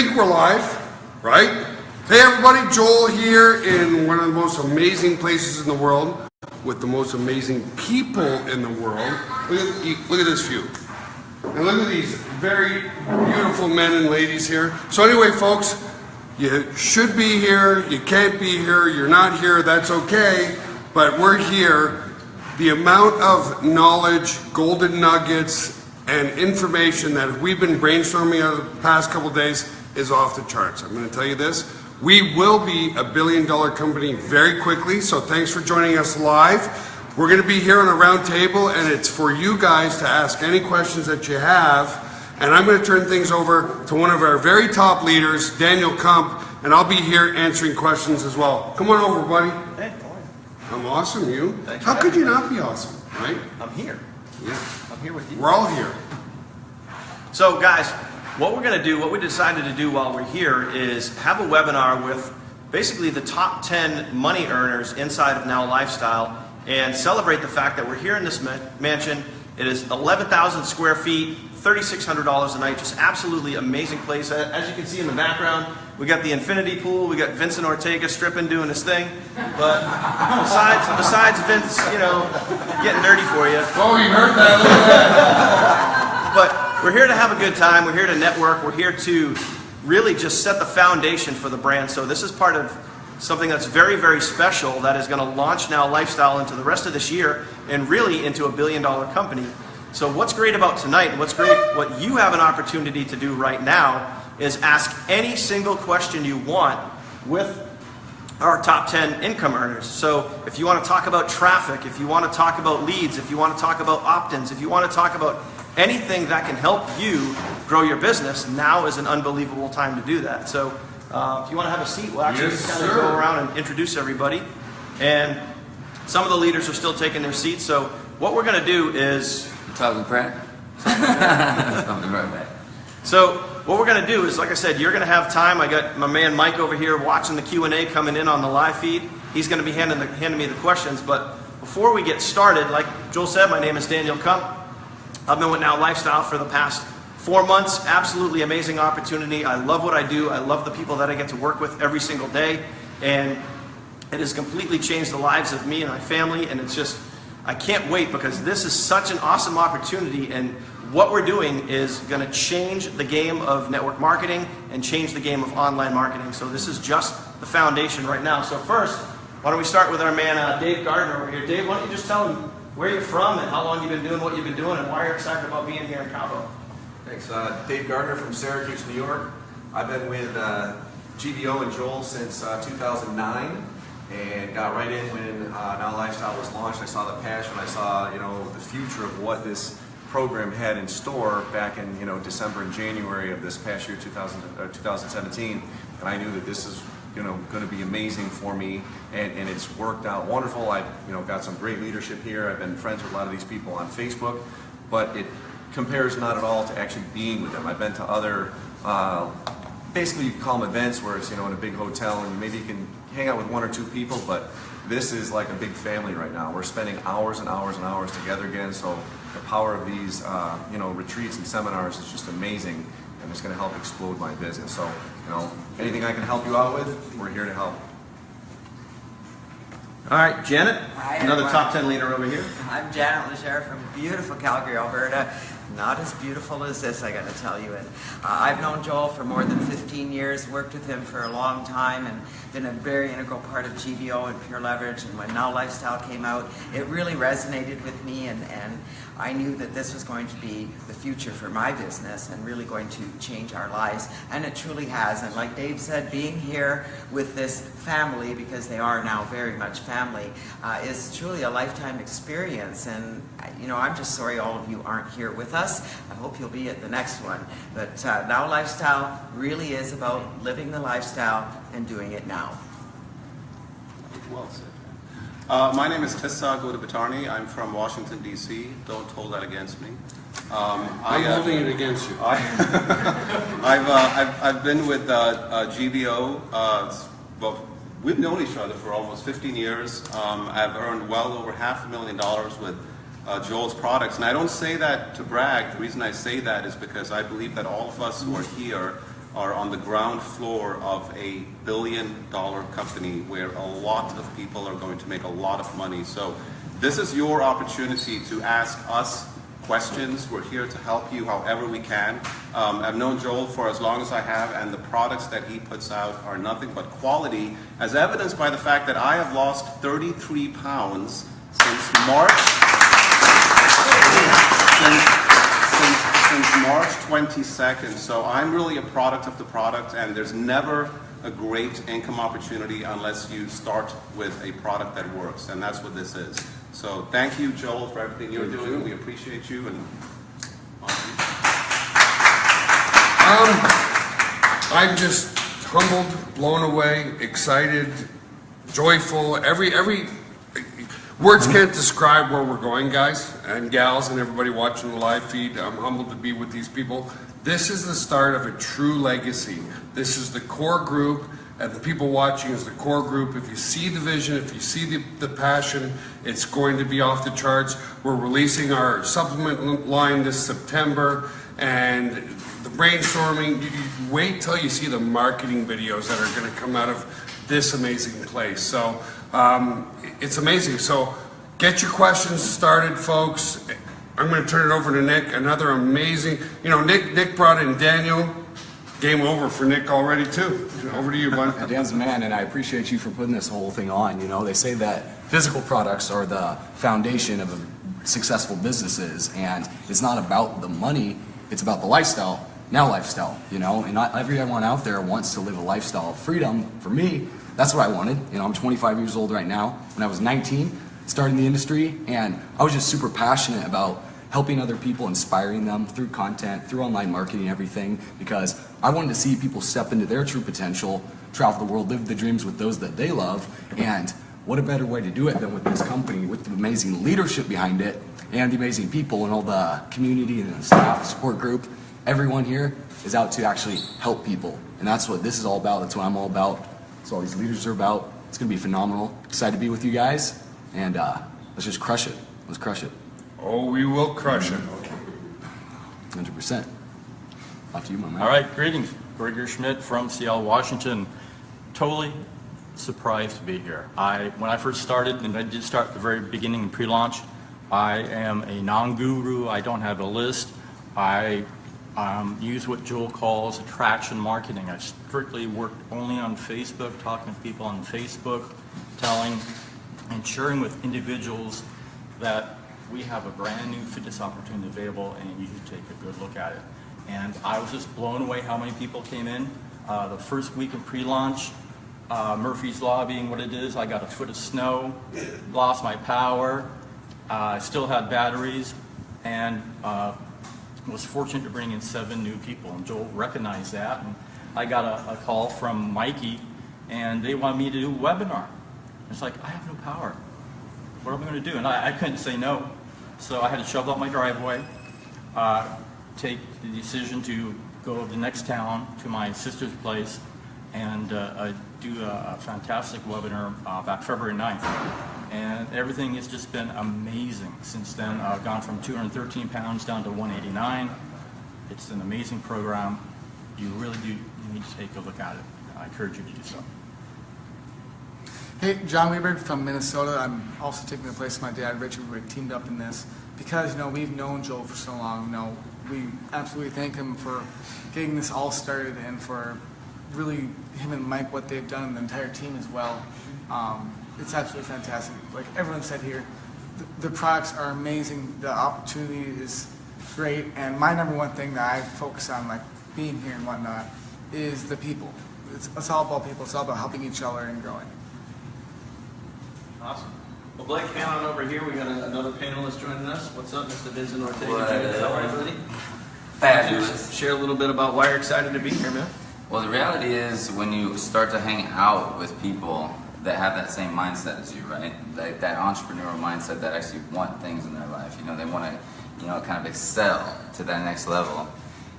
think we're live, right? Hey everybody, Joel here in one of the most amazing places in the world with the most amazing people in the world. Look at this view. And look at these very beautiful men and ladies here. So anyway, folks, you should be here, you can't be here, you're not here, that's okay, but we're here. The amount of knowledge, golden nuggets, and information that we've been brainstorming over the past couple days is off the charts. I'm going to tell you this. We will be a billion-dollar company very quickly, so thanks for joining us live. We're going to be here on a round table, and it's for you guys to ask any questions that you have. And I'm going to turn things over to one of our very top leaders, Daniel Kump, and I'll be here answering questions as well. Come on over, buddy. Hey, how are you? I'm awesome, you. Thanks. How could you not be awesome, right? I'm here. Yeah. I'm here with you. We're all here. So guys, what we're going to do, what we decided to do while we're here is have a webinar with basically the top 10 money earners inside of Now Lifestyle and celebrate the fact that we're here in this mansion. It is 11,000 square feet, $3,600 a night, just absolutely amazing place. As you can see in the background, we got the infinity pool, we got Vincent Ortega stripping, doing his thing. But besides Vince, you know, getting dirty for you. Oh, you heard that, look at that. But we're here to have a good time, we're here to network, we're here to really just set the foundation for the brand. So this is part of something that's very, very special that is going to launch Now Lifestyle into the rest of this year and really into a billion-dollar company. So what's great about tonight, what's great, what you have an opportunity to do right now is ask any single question you want with our top 10 income earners. So if you want to talk about traffic, if you want to talk about leads, if you want to talk about opt-ins, if you want to talk about anything that can help you grow your business, now is an unbelievable time to do that. So if you want to have a seat, we'll actually just kind of go around and introduce everybody. And some of the leaders are still taking their seats. So what we're going to do is... Talking crack? Something right back. So what we're going to do is, like I said, you're going to have time. I got my man Mike over here watching the Q&A coming in on the live feed. He's going to be handing me the questions. But before we get started, like Joel said, my name is Daniel Kump. I've been with Now Lifestyle for the past 4 months. Absolutely amazing opportunity. I love what I do. I love the people that I get to work with every single day. And it has completely changed the lives of me and my family. And it's just, I can't wait because this is such an awesome opportunity. And what we're doing is going to change the game of network marketing and change the game of online marketing. So this is just the foundation right now. So first, why don't we start with our man Dave Gardner over here. Dave, why don't you just tell him where you're from and how long you've been doing what you've been doing and why you're excited about being here in Cabo. Thanks. Dave Gardner from Syracuse, New York. I've been with GBO and Joel since 2009 and got right in when Now Lifestyle was launched. I saw the passion. I saw, the future of what this program had in store back in, December and January of this past year, 2017. And I knew that this is going to be amazing for me, and it's worked out wonderful. I've got some great leadership here. I've been friends with a lot of these people on Facebook, but it compares not at all to actually being with them. I've been to other, basically you call them events where it's in a big hotel and maybe you can hang out with 1 or 2 people, but this is like a big family right now. We're spending hours and hours and hours together again, so the power of these retreats and seminars is just amazing, and it's going to help explode my business. So anything I can help you out with, we're here to help. All right, Janet, Hi, another everyone. top 10 leader over here. I'm Janet Legere from beautiful Calgary, Alberta. Not as beautiful as this, I got to tell you. And I've known Joel for more than 15 years, worked with him for a long time, and been a very integral part of GBO and Pure Leverage. And when Now Lifestyle came out, it really resonated with me, and I knew that this was going to be the future for my business and really going to change our lives. And it truly has. And like Dave said, being here with this family, because they are now very much family, is truly a lifetime experience. And I'm just sorry all of you aren't here with us. I hope you'll be at the next one. But Now Lifestyle really is about living the lifestyle and doing it now. Well said. My name is Tessa Godabatarni. I'm from Washington, D.C. Don't hold that against me. I'm holding it against you. I've been with GBO. Well, we've known each other for almost 15 years. I've earned well over $500,000 with Joel's products. And I don't say that to brag. The reason I say that is because I believe that all of us who are here are on the ground floor of a billion-dollar company where a lot of people are going to make a lot of money. So this is your opportunity to ask us questions. We're here to help you however we can. I've known Joel for as long as I have, and the products that he puts out are nothing but quality, as evidenced by the fact that I have lost 33 pounds since March. Since March 22nd, so I'm really a product of the product, and there's never a great income opportunity unless you start with a product that works, and that's what this is. So thank you, Joel, for everything you're doing. We appreciate you. And I'm just humbled, blown away, excited, joyful. Every words can't describe where we're going, guys and gals, and everybody watching the live feed. I'm humbled to be with these people. This is the start of a true legacy. This is the core group, and the people watching is the core group. If you see the vision, if you see the passion, it's going to be off the charts. We're releasing our supplement line this September, and the brainstorming, you wait till you see the marketing videos that are going to come out of this amazing place. So it's amazing. So get your questions started, folks. I'm going to turn it over to Nick. Another amazing, Nick brought in Daniel. Game over for Nick already too. Over to you, bud. Dan's the man, and I appreciate you for putting this whole thing on. They say that physical products are the foundation of successful businesses, and it's not about the money, it's about the lifestyle. Lifestyle, and not everyone out there wants to live a lifestyle of freedom. For me, that's what I wanted. I'm 25 years old right now. When I was 19, starting the industry, and I was just super passionate about helping other people, inspiring them through content, through online marketing, everything, because I wanted to see people step into their true potential, travel the world, live the dreams with those that they love, and what a better way to do it than with this company, with the amazing leadership behind it, and the amazing people and all the community and the staff support group. Everyone here is out to actually help people, and that's what this is all about. That's what I'm all about. That's what all these leaders are about. It's going to be phenomenal. Excited to be with you guys, and let's just crush it. Let's crush it. Oh, we will crush it. 100%. Off to you, my man. All right, greetings. Gregory Schmidt from Seattle, Washington. Totally surprised to be here. When I first started, and I did start at the very beginning in pre-launch, I am a non-guru. I don't have a list. I use what Joel calls attraction marketing. I strictly work only on Facebook, talking to people on Facebook, and sharing with individuals that we have a brand new fitness opportunity available, and you should take a good look at it. And I was just blown away how many people came in. The first week of pre-launch, Murphy's Law being what it is, I got a foot of snow, lost my power, I still had batteries, and was fortunate to bring in 7 new people, and Joel recognized that. And I got a call from Mikey, and they wanted me to do a webinar. It's like, I have no power. What am I going to do? And I couldn't say no. So I had to shovel out my driveway, take the decision to go to the next town to my sister's place and do a fantastic webinar back February 9th. And everything has just been amazing since then. I've gone from 213 pounds down to 189. It's an amazing program. You really do need to take a look at it. I encourage you to do so. Hey, John Weberg from Minnesota. I'm also taking the place of my dad, Richard. We teamed up in this because, we've known Joel for so long. We absolutely thank him for getting this all started and for really him and Mike, what they've done, and the entire team as well. It's absolutely fantastic. Like everyone said here, the products are amazing. The opportunity is great. And my number one thing that I focus on, like being here and whatnot, is the people. It's all about people. It's all about helping each other and growing. Awesome. Well, Blake, Hannon over here, we got another panelist joining us. What's up, Mr. Vincent Ortega? What How are you, buddy? Fabulous. Share a little bit about why you're excited to be here, man. Well, the reality is when you start to hang out with people that have that same mindset as you, right? Like that entrepreneurial mindset that actually want things in their life. They want to, kind of excel to that next level.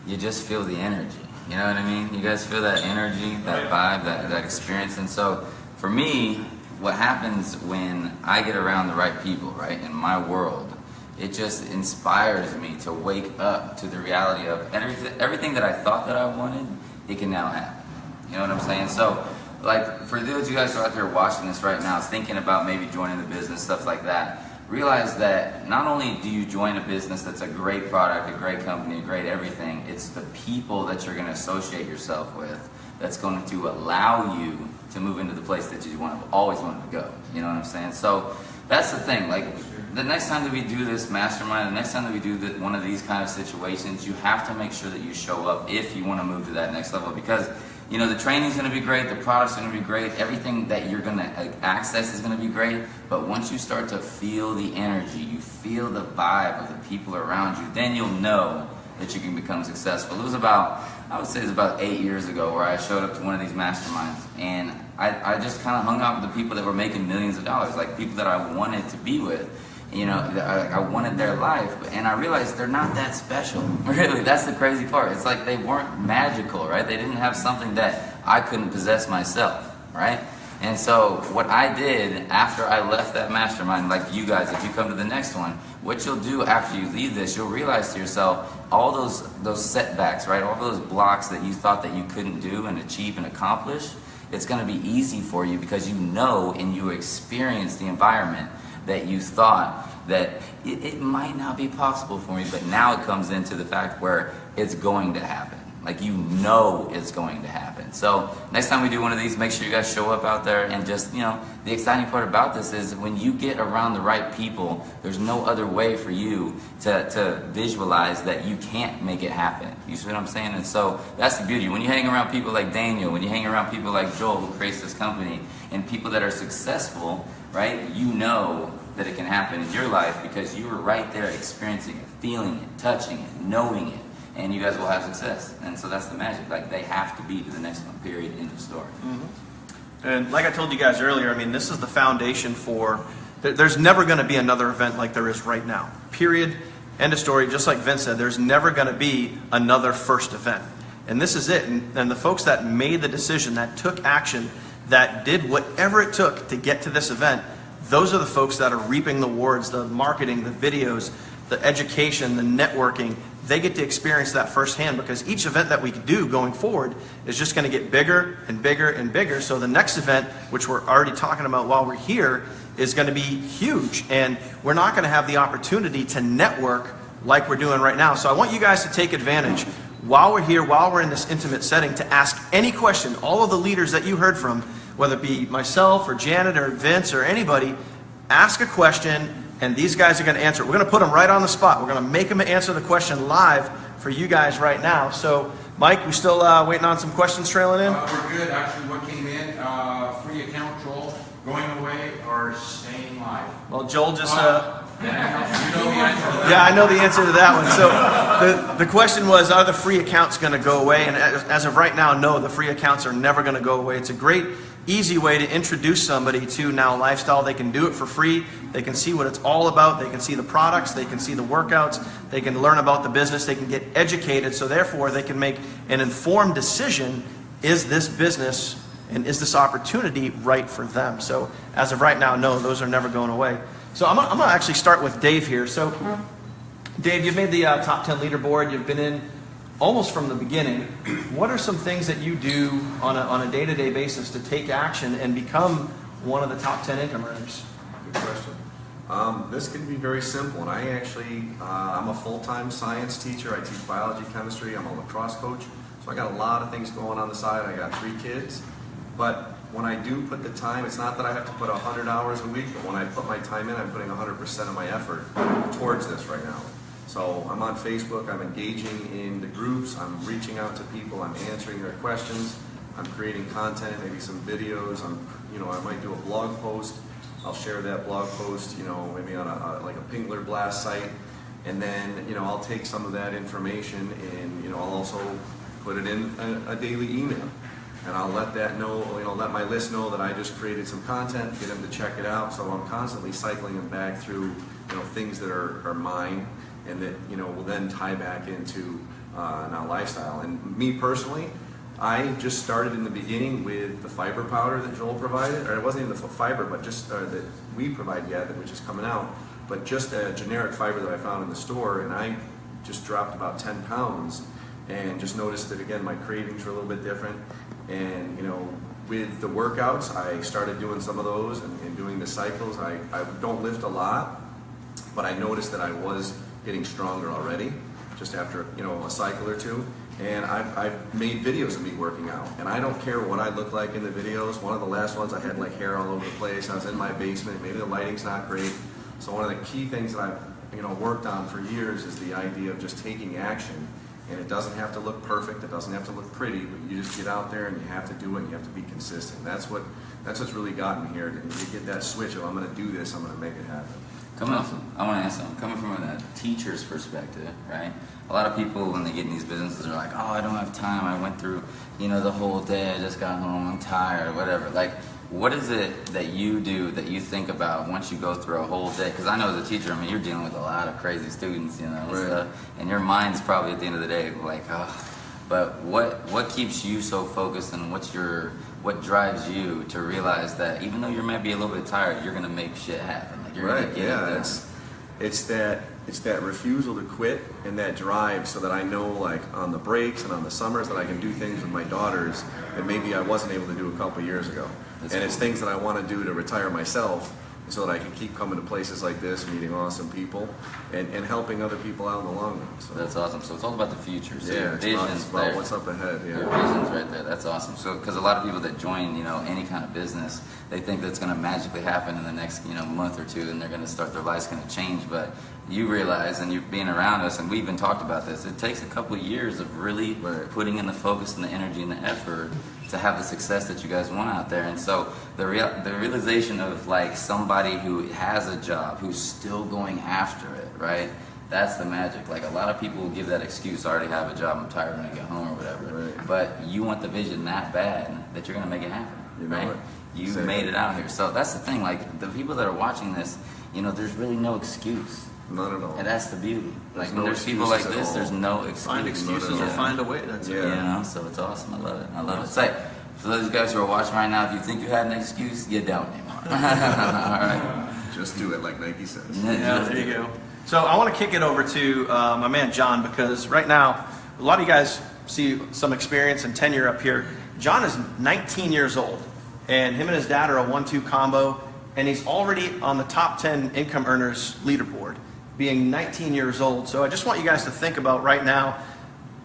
You just feel the energy. You know what I mean? You guys feel that energy, that vibe, that experience. And so for me, what happens when I get around the right people, right, in my world, it just inspires me to wake up to the reality of everything that I thought that I wanted it can now happen. You know what I'm saying? So, like, for those of you guys who are out there watching this right now, thinking about maybe joining the business, stuff like that, realize that not only do you join a business that's a great product, a great company, a great everything, it's the people that you're going to associate yourself with that's going to allow you to move into the place that you always wanted to go. You know what I'm saying? So that's the thing. Like, the next time that we do this mastermind, the next time that we do one of these kind of situations, you have to make sure that you show up if you want to move to that next level, because you know, the training's going to be great, the product's going to be great, everything that you're going to access is going to be great, but once you start to feel the energy, you feel the vibe of the people around you, then you'll know that you can become successful. It was about, I would say it's about 8 years ago where I showed up to one of these masterminds, and I just kind of hung out with the people that were making millions of dollars, like people that I wanted to be with. You know, I wanted their life, and I realized they're not that special. Really, that's the crazy part. It's like they weren't magical, right? They didn't have something that I couldn't possess myself, right? And so what I did after I left that mastermind, like you guys, if you come to the next one, what you'll do after you leave this, you'll realize to yourself all those setbacks, right? All those blocks that you thought that you couldn't do and achieve and accomplish, it's going to be easy for you because you know and you experience the environment that you thought that it might not be possible for me, but now it comes into the fact where it's going to happen. Like, you know it's going to happen. So next time we do one of these, make sure you guys show up out there, and just, you know, the exciting part about this is when you get around the right people, there's no other way for you to visualize that you can't make it happen. You see what I'm saying? And so that's the beauty. When you hang around people like Daniel, when you hang around people like Joel, who creates this company, and people that are successful, right, you know that it can happen in your life because you were right there experiencing it, feeling it, touching it, knowing it, and you guys will have success. And so that's the magic. Like, they have to be to the next one, period, end of story. Mm-hmm. And like I told you guys earlier, I mean, this is the foundation for, there's never going to be another event like there is right now, period, end of story. Just like Vince said, there's never going to be another first event. And this is it. And the folks that made the decision, that took action, that did whatever it took to get to this event, those are the folks that are reaping the rewards, the marketing, the videos, the education, the networking. They get to experience that firsthand, because each event that we do going forward is just going to get bigger and bigger and bigger. So the next event, which we're already talking about while we're here, is going to be huge. And we're not going to have the opportunity to network like we're doing right now. So I want you guys to take advantage while we're here, while we're in this intimate setting, to ask any question. All of the leaders that you heard from, whether it be myself or Janet or Vince or anybody, ask a question, and these guys are going to answer it. We're going to put them right on the spot. We're going to make them answer the question live for you guys right now. So, Mike, we still waiting on some questions trailing in? We're good. Actually, what came in, free account, Joel, going away or staying live? Well, Joel just... You know the answer. Yeah, I know the answer to that one. So the question was, are the free accounts going to go away? And as of right now, no, the free accounts are never going to go away. It's a great, easy way to introduce somebody to Now Lifestyle. They can do it for free. They can see what it's all about. They can see the products. They can see the workouts. They can learn about the business. They can get educated. So therefore, they can make an informed decision. Is this business and is this opportunity right for them? So as of right now, no, those are never going away. So I'm going to actually start with Dave here. So Dave, you've made the top 10 leaderboard. You've been in almost from the beginning. What are some things that you do on a day-to-day basis to take action and become one of the top 10 income earners? Good question. This can be very simple, and I actually, I'm a full-time science teacher. I teach biology, chemistry. I'm a lacrosse coach. So I got a lot of things going on the side. I got 3 kids. But when I do put the time, it's not that I have to put 100 hours a week, but when I put my time in, I'm putting 100% of my effort towards this right now. So I'm on Facebook, I'm engaging in the groups, I'm reaching out to people, I'm answering their questions, I'm creating content, maybe some videos, I might do a blog post, I'll share that blog post, maybe on like a Pingler Blast site, and then, I'll take some of that information and, I'll also put it in a daily email. And I'll let that know, let my list know that I just created some content, get them to check it out. So I'm constantly cycling them back through, things that are mine, and that, will then tie back into Now Lifestyle. And me personally, I just started in the beginning with the fiber powder that Joel provided, or it wasn't even the fiber, but just that we provide yet, which is coming out, but just a generic fiber that I found in the store, and I just dropped about 10 pounds. and just noticed that, again, my cravings were a little bit different. And, you know, with the workouts, I started doing some of those and doing the cycles. I don't lift a lot, but I noticed that I was getting stronger already just after, you know, a cycle or two. And I've made videos of me working out, and I don't care what I look like in the videos. One of the last ones, I had like hair all over the place. I was in my basement. Maybe the lighting's not great. So one of the key things that I've, you know, worked on for years is the idea of just taking action. And it doesn't have to look perfect. It doesn't have to look pretty. But you just get out there and you have to do it. And you have to be consistent. That's what's really gotten me here. You get that switch of, I'm going to do this. I'm going to make it happen. I want to ask something. Coming from a teacher's perspective, right? A lot of people, when they get in these businesses, are like, oh, I don't have time. I went through, you know, the whole day. I just got home. I'm tired, whatever. Like, what is it that you do that you think about once you go through a whole day? Because I know as a teacher, I mean, you're dealing with a lot of crazy students, you know, and stuff, and your mind's probably at the end of the day like, oh. But what keeps you so focused, and what drives you to realize that even though you might be a little bit tired, you're gonna make shit happen? Like, you're gonna get it done. It's that refusal to quit and that drive, so that I know, like, on the breaks and on the summers, that I can do things with my daughters that maybe I wasn't able to do a couple years ago. That's cool. It's things that I want to do to retire myself, so that I can keep coming to places like this, meeting awesome people, and helping other people out in the long run. So that's awesome. So it's all about the future. So yeah, it's about what's up ahead. Yeah, your vision's right there. That's awesome. So because a lot of people that join, you know, any kind of business, they think that's going to magically happen in the next, you know, month or two, and they're going to start, their life's going to change. But you realize, and you've been around us, and we even talked about this, it takes a couple of years of really putting in the focus and the energy and the effort to have the success that you guys want out there. And so the realization of, like, somebody who has a job, who's still going after it, right? That's the magic. Like, a lot of people will give that excuse, I already have a job, I'm tired when I get home or whatever. Right. But you want the vision that bad that you're going to make it happen, right? You made it out here. So that's the thing. Like, the people that are watching this, you know, there's really no excuse. None at all. And that's the beauty. Like, when no there's people like excuses this, at there's all. no excuse. Find excuses or find a way. That's it. You know, so it's awesome. I love it. I love it. It's like, for those of you guys who are watching right now, if you think you had an excuse, you don't anymore. All right. Just do it, like Nike says. Yeah, there you go. So I want to kick it over to my man John, because right now a lot of you guys see some experience and tenure up here. John is 19 years old, and him and his dad are a 1-2 combo, and he's already on the top 10 income earners leaderboard, being 19 years old. So I just want you guys to think about right now,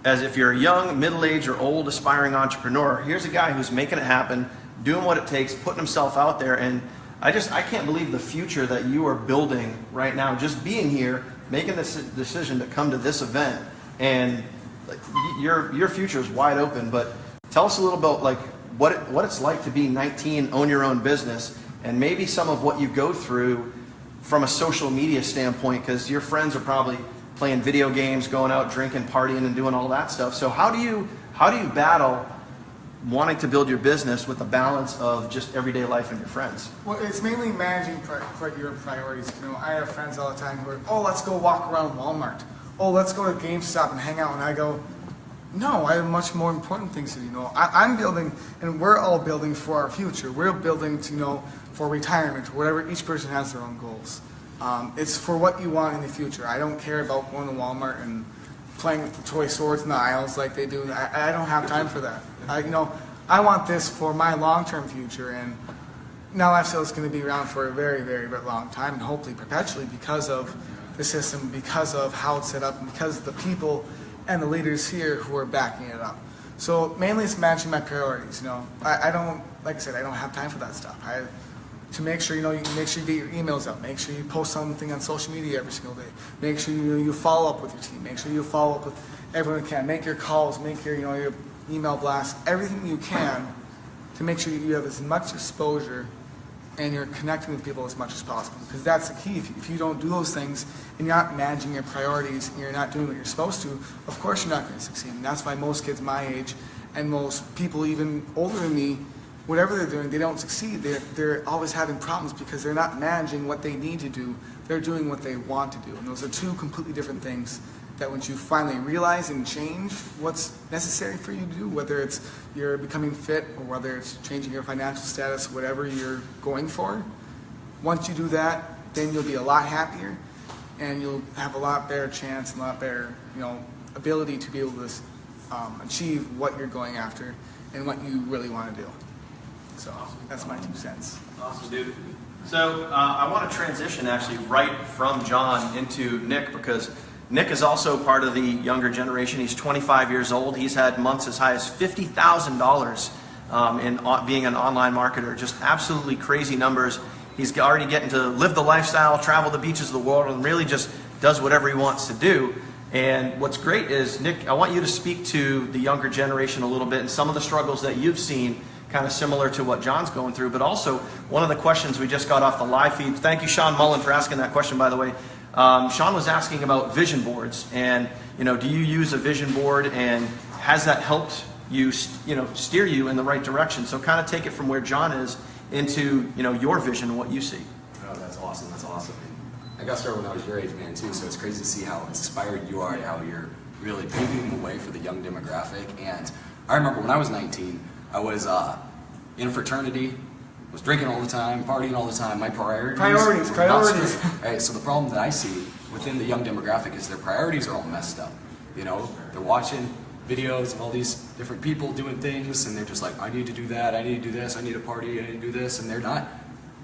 as if you're a young, middle-aged, or old aspiring entrepreneur, here's a guy who's making it happen, doing what it takes, putting himself out there, and I can't believe the future that you are building right now. Just being here, making this decision to come to this event, and like, your future is wide open. But tell us a little about, like, what it's like to be 19, own your own business, and maybe some of what you go through from a social media standpoint, because your friends are probably playing video games, going out drinking, partying, and doing all that stuff. So how do you battle wanting to build your business with the balance of just everyday life and your friends? Well, it's mainly managing your priorities. You know, I have friends all the time who are, oh, let's go walk around Walmart. Oh, let's go to GameStop and hang out. And I go, no, I have much more important things to do. You know, I'm building, and we're all building for our future. We're building to, you know, for retirement, or whatever. Each person has their own goals. It's for what you want in the future. I don't care about going to Walmart and playing with the toy swords in the aisles like they do. I don't have time for that. I want this for my long-term future, and Now Lifestyle is going to be around for a very, very, very long time, and hopefully perpetually, because of the system, because of how it's set up, and because of the people and the leaders here who are backing it up. So mainly it's managing my priorities. You know, I don't, like I said, I don't have time for that stuff. To make sure, you know, you make sure you get your emails out. Make sure you post something on social media every single day. Make sure you follow up with your team. Make sure you follow up with everyone you can. Make your calls. Make your, you know, your email blasts. Everything you can to make sure you have as much exposure and you're connecting with people as much as possible. Because that's the key. If you don't do those things and you're not managing your priorities and you're not doing what you're supposed to, of course you're not going to succeed. And that's why most kids my age and most people even older than me, whatever they're doing, they don't succeed. They're always having problems because they're not managing what they need to do. They're doing what they want to do. And those are two completely different things that once you finally realize and change what's necessary for you to do, whether it's you're becoming fit or whether it's changing your financial status, whatever you're going for, once you do that, then you'll be a lot happier and you'll have a lot better chance and a lot better, you know, ability to be able to achieve what you're going after and what you really want to do. So that's my 2 cents. Awesome, dude. So I want to transition actually right from John into Nick, because Nick is also part of the younger generation. He's 25 years old. He's had months as high as $50,000 in being an online marketer. Just absolutely crazy numbers. He's already getting to live the lifestyle, travel the beaches of the world, and really just does whatever he wants to do. And what's great is, Nick, I want you to speak to the younger generation a little bit and some of the struggles that you've seen, kind of similar to what John's going through, but also one of the questions we just got off the live feed. Thank you, Sean Mullen, for asking that question, by the way. Sean was asking about vision boards, and do you use a vision board, and has that helped you, steer you in the right direction? So kind of take it from where John is into your vision and what you see. Oh, that's awesome. That's awesome. And I got started when I was your age, man, too. So it's crazy to see how inspired you are and how you're really paving the way for the young demographic. And I remember when I was 19, I was in a fraternity, was drinking all the time, partying all the time. My priorities. Priorities. Right. So the problem that I see within the young demographic is their priorities are all messed up. They're watching videos of all these different people doing things, and they're just like, I need to do that, I need to do this, I need to party, I need to do this, and they're not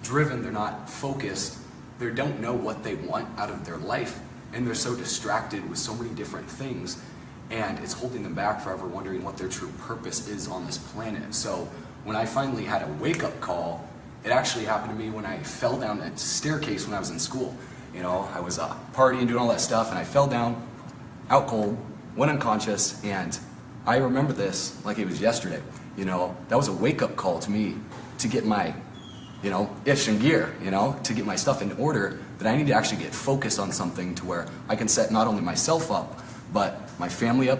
driven, they're not focused, they don't know what they want out of their life, and they're so distracted with so many different things, and it's holding them back forever, wondering what their true purpose is on this planet. So when I finally had a wake-up call, it actually happened to me when I fell down a staircase when I was in school. I was partying, doing all that stuff, and I fell down, out cold, went unconscious, and I remember this like it was yesterday. That was a wake-up call to me to get my, ish in gear, to get my stuff in order, that I need to actually get focused on something to where I can set not only myself up, but my family up,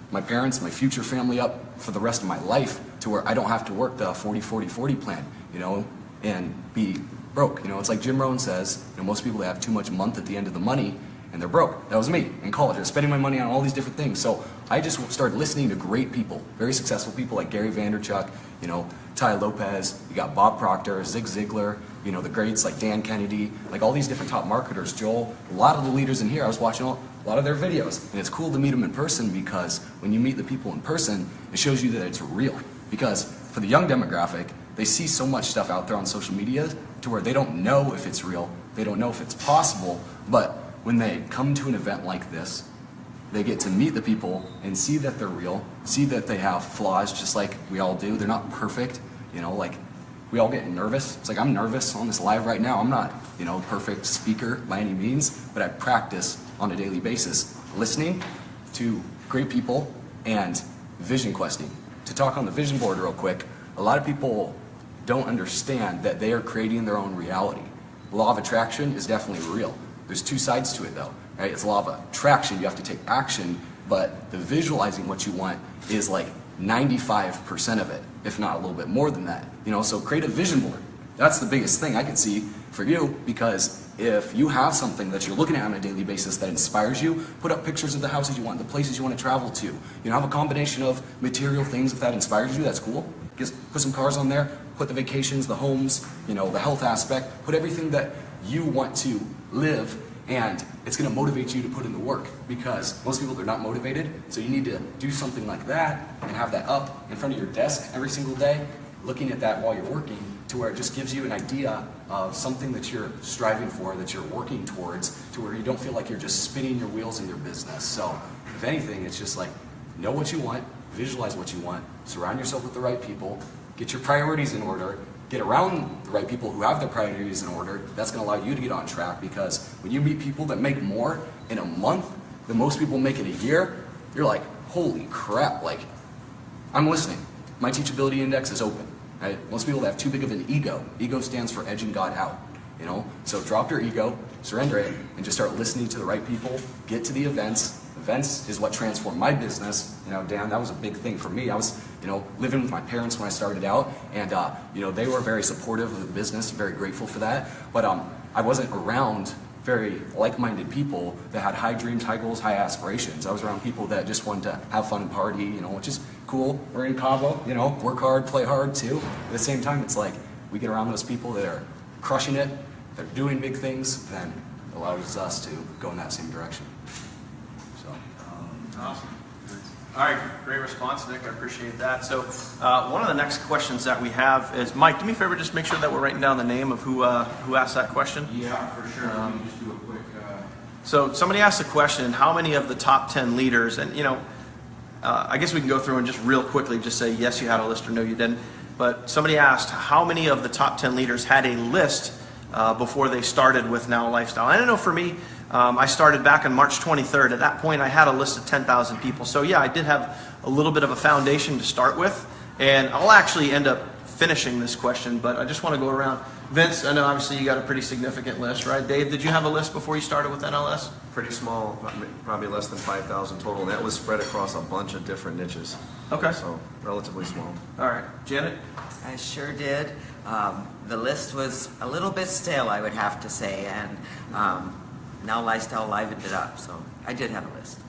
my parents, my future family up for the rest of my life, to where I don't have to work the 40-40-40 plan, and be broke. It's like Jim Rohn says, most people that have too much month at the end of the money, and they're broke. That was me in college. I was spending my money on all these different things. So I just started listening to great people, very successful people like Gary Vaynerchuk, Ty Lopez, you got Bob Proctor, Zig Ziglar, the greats like Dan Kennedy, like all these different top marketers, Joel, a lot of the leaders in here, I was watching a lot of their videos. And it's cool to meet them in person, because when you meet the people in person, it shows you that it's real. Because for the young demographic, they see so much stuff out there on social media to where they don't know if it's real, they don't know if it's possible, but when they come to an event like this, they get to meet the people and see that they're real, see that they have flaws just like we all do. They're not perfect, like we all get nervous. It's like I'm nervous on this live right now. I'm not, a perfect speaker by any means, but I practice on a daily basis, listening to great people and vision questing. To talk on the vision board real quick, a lot of people don't understand that they are creating their own reality. Law of attraction is definitely real. There's 2 sides to it though, right? It's law of attraction, you have to take action, but the visualizing what you want is like 95% of it, if not a little bit more than that. So create a vision board. That's the biggest thing I can see for you, because if you have something that you're looking at on a daily basis that inspires you, put up pictures of the houses you want, the places you want to travel to. Have a combination of material things. If that inspires you, that's cool. Just put some cars on there, put the vacations, the homes, the health aspect, put everything that you want to live, and it's going to motivate you to put in the work, because most people, they're not motivated. So you need to do something like that and have that up in front of your desk every single day, looking at that while you're working, to where it just gives you an idea of something that you're striving for, that you're working towards, to where you don't feel like you're just spinning your wheels in your business. So if anything, it's just like, know what you want, visualize what you want, surround yourself with the right people, get your priorities in order, get around the right people who have their priorities in order. That's going to allow you to get on track, because when you meet people that make more in a month than most people make in a year, you're like, holy crap, like, I'm listening. My teachability index is open. Right? Most people have too big of an ego. Ego stands for edging God out. So drop your ego, surrender it, and just start listening to the right people. Get to the events. Events is what transformed my business. Dan, that was a big thing for me. I was, living with my parents when I started out, and they were very supportive of the business. Very grateful for that. But I wasn't around very like-minded people that had high dreams, high goals, high aspirations. I was around people that just wanted to have fun and party, which is cool. We're in Cabo, work hard, play hard too. At the same time, it's like we get around those people that are crushing it, they're doing big things, then it allows us to go in that same direction. So, awesome. All right, great response, Nick. I appreciate that. So one of the next questions that we have is, Mike, do me a favor, just make sure that we're writing down the name of who asked that question. Yeah, for sure. Let me just do a quick. So somebody asked the question, how many of the top 10 leaders, and I guess we can go through and just real quickly just say yes, you had a list, or no, you didn't. But somebody asked how many of the top 10 leaders had a list before they started with Now Lifestyle. I don't know, for me, I started back on March 23rd. At that point, I had a list of 10,000 people. So yeah, I did have a little bit of a foundation to start with. And I'll actually end up finishing this question, but I just want to go around. Vince, I know obviously you got a pretty significant list, right? Dave, did you have a list before you started with NLS? Pretty small, probably less than 5,000 total, and that was spread across a bunch of different niches. Okay. So relatively small. All right. Janet? I sure did. The list was a little bit stale, I would have to say, and Now Lifestyle livened it up, so I did have a list.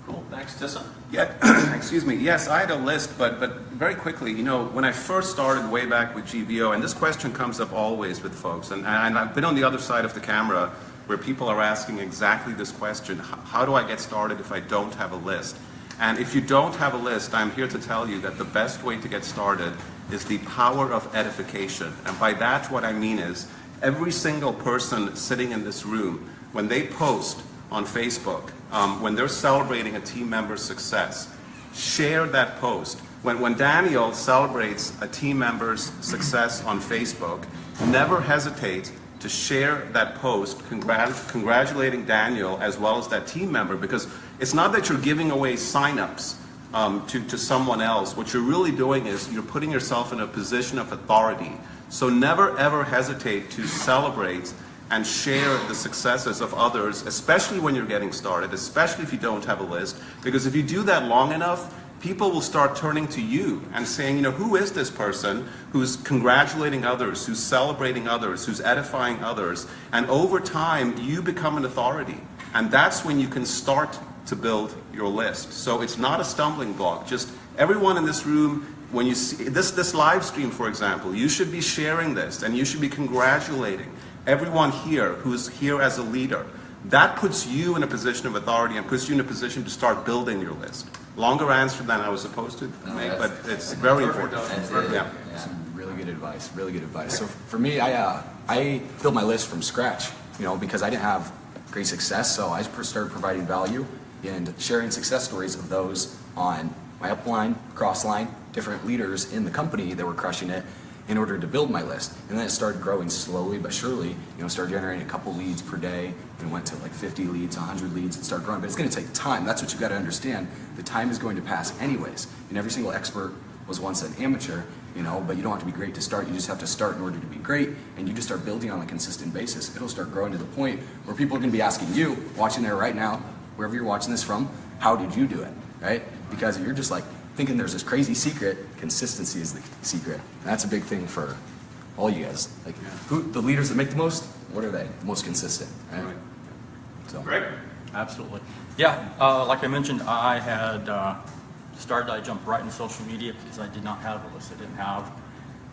Cool. Thanks. Tissa? Yeah, excuse me. Yes, I had a list, but very quickly, when I first started way back with GVO, and this question comes up always with folks, and I've been on the other side of the camera where people are asking exactly this question: how do I get started if I don't have a list? And if you don't have a list, I'm here to tell you that the best way to get started is the power of edification. And by that, what I mean is every single person sitting in this room, when they post on Facebook, when they're celebrating a team member's success, share that post. When Daniel celebrates a team member's success on Facebook, never hesitate to share that post congratulating Daniel as well as that team member, because it's not that you're giving away signups to someone else. What you're really doing is you're putting yourself in a position of authority. So never ever hesitate to celebrate and share the successes of others, especially when you're getting started, especially if you don't have a list, because if you do that long enough, people will start turning to you and saying, who is this person who's congratulating others, who's celebrating others, who's edifying others, and over time, you become an authority. And that's when you can start to build your list. So it's not a stumbling block. Just everyone in this room, when you see this live stream, for example, you should be sharing this, and you should be congratulating everyone here who's here as a leader. That puts you in a position of authority and puts you in a position to start building your list. Longer answer than I was supposed to make, but it's very important. Yeah. Really good advice. Really good advice. So for me, I built my list from scratch. Because I didn't have great success, so I started providing value and sharing success stories of those on my upline, crossline, different leaders in the company that were crushing it, in order to build my list. And then it started growing slowly but surely, started generating a couple leads per day, and went to like 50 leads, 100 leads, and started growing. But it's going to take time. That's what you've got to understand. The time is going to pass anyways. And every single expert was once an amateur, but you don't have to be great to start. You just have to start in order to be great, and you just start building on a consistent basis. It'll start growing to the point where people are going to be asking you, watching there right now, wherever you're watching this from, how did you do it, right? Because if you're just like thinking there's this crazy secret, consistency is the secret. And that's a big thing for all you guys. Like, who the leaders that make the most? What are they? The most consistent, right? So. Greg? Absolutely. Yeah, like I mentioned, I had I jumped right into social media because I did not have a list. I didn't have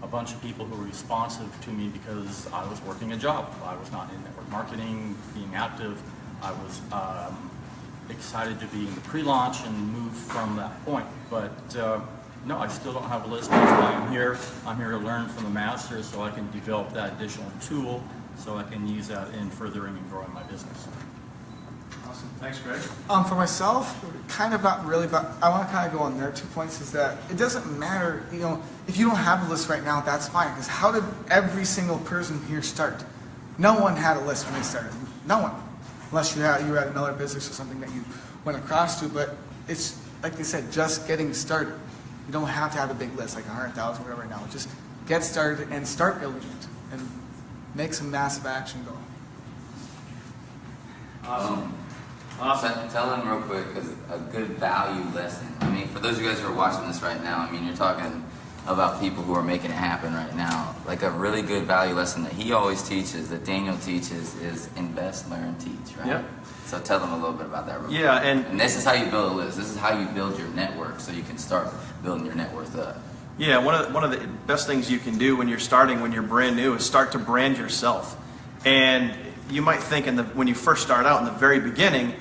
a bunch of people who were responsive to me because I was working a job. I was not in network marketing, being active. I was excited to be in the pre-launch and move from that point. But no, I still don't have a list. That's why I'm here. I'm here to learn from the masters so I can develop that additional tool so I can use that in furthering and growing my business. Awesome. Thanks, Greg. For myself, kind of not really, but I want to kind of go on there. 2 points is that it doesn't matter, if you don't have a list right now, that's fine. Because how did every single person here start? No one had a list when they started. No one. Unless you had another business or something that you went across to. But it's, like they said, just getting started. You don't have to have a big list, like 100,000, whatever right now. Just get started and start building it. And make some massive action go. Awesome. Tell them real quick, because a good value lesson. I mean, for those of you guys who are watching this right now, I mean, you're talking about people who are making it happen right now. Like a really good value lesson that he always teaches, that Daniel teaches, is invest, learn, teach, right? Yep. So tell them a little bit about that real quick. Yeah, and this is how you build a list. This is how you build your network so you can start building your net worth up. Yeah, one of the best things you can do when you're starting, when you're brand new, is start to brand yourself. And you might think when you first start out in the very beginning,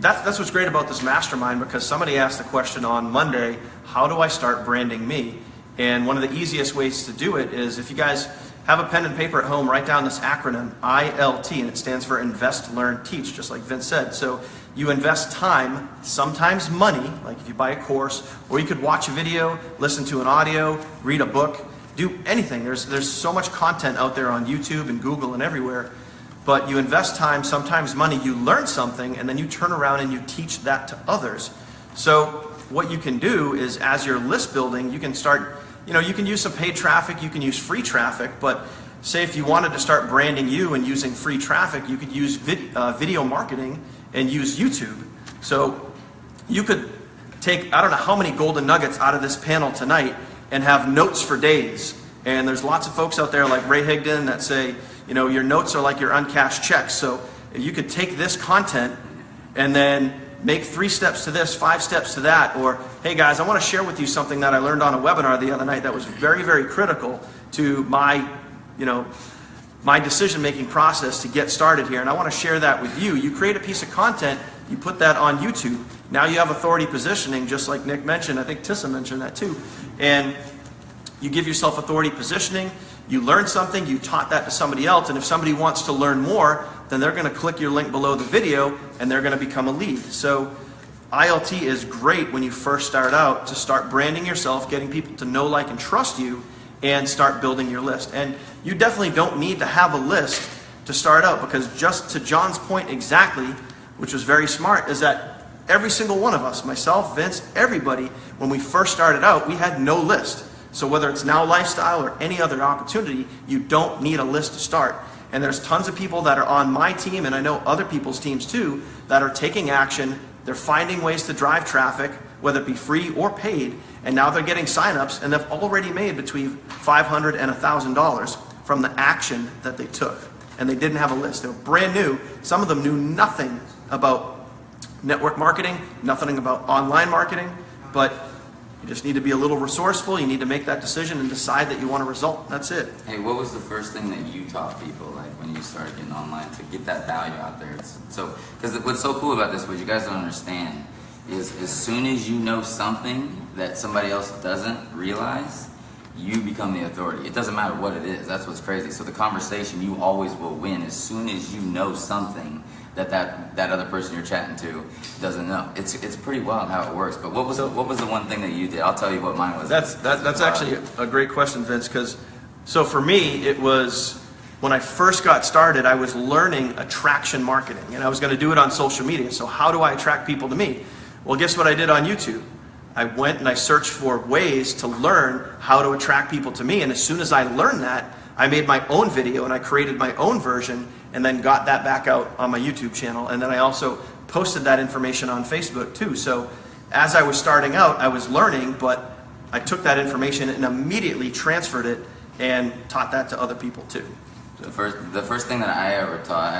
that's what's great about this mastermind, because somebody asked the question on Monday, how do I start branding me? And one of the easiest ways to do it is, if you guys have a pen and paper at home, write down this acronym, ILT, and it stands for Invest, Learn, Teach, just like Vince said. So you invest time, sometimes money, like if you buy a course, or you could watch a video, listen to an audio, read a book, do anything. There's so much content out there on YouTube and Google and everywhere. But you invest time, sometimes money, you learn something, and then you turn around and you teach that to others. So what you can do is, as you're list building, you can start, you can use some paid traffic, you can use free traffic, but say if you wanted to start branding you and using free traffic, you could use video marketing and use YouTube. So you could take, I don't know how many golden nuggets out of this panel tonight and have notes for days. And there's lots of folks out there like Ray Higdon that say, your notes are like your uncashed checks. So you could take this content and then make 3 steps to this, 5 steps to that, or, hey guys, I want to share with you something that I learned on a webinar the other night that was very, very critical to my, my decision-making process to get started here, and I want to share that with you. You create a piece of content, you put that on YouTube. Now you have authority positioning, just like Nick mentioned. I think Tissa mentioned that too. And you give yourself authority positioning, you learn something, you taught that to somebody else, and if somebody wants to learn more, then they're going to click your link below the video and they're going to become a lead. So ILT is great when you first start out, to start branding yourself, getting people to know, like, and trust you, and start building your list. And you definitely don't need to have a list to start out, because just to John's point exactly, which was very smart, is that every single one of us, myself, Vince, everybody, when we first started out, we had no list. So whether it's Now Lifestyle or any other opportunity, you don't need a list to start. And there's tons of people that are on my team, and I know other people's teams too, that are taking action. They're finding ways to drive traffic, whether it be free or paid, and now they're getting signups, and they've already made between $500 and $1,000 from the action that they took. And they didn't have a list. They were brand new. Some of them knew nothing about network marketing, nothing about online marketing, but you just need to be a little resourceful. You need to make that decision and decide that you want a result. That's it. Hey, what was the first thing that you taught people, like when you started getting online, to get that value out there? Because what's so cool about this, what you guys don't understand, is as soon as you know something that somebody else doesn't realize, you become the authority. It doesn't matter what it is. That's what's crazy. So the conversation, you always will win as soon as you know something that other person you're chatting to doesn't know. It's pretty wild how it works. But what was the one thing that you did? I'll tell you what mine was. That's actually a great question, Vince, because so for me, it was when I first got started, I was learning attraction marketing, and I was going to do it on social media. So how do I attract people to me? Well, guess what I did on YouTube? I went and I searched for ways to learn how to attract people to me, and as soon as I learned that, I made my own video and I created my own version and then got that back out on my YouTube channel. And then I also posted that information on Facebook too. So as I was starting out, I was learning, but I took that information and immediately transferred it and taught that to other people too. The first thing that I ever taught,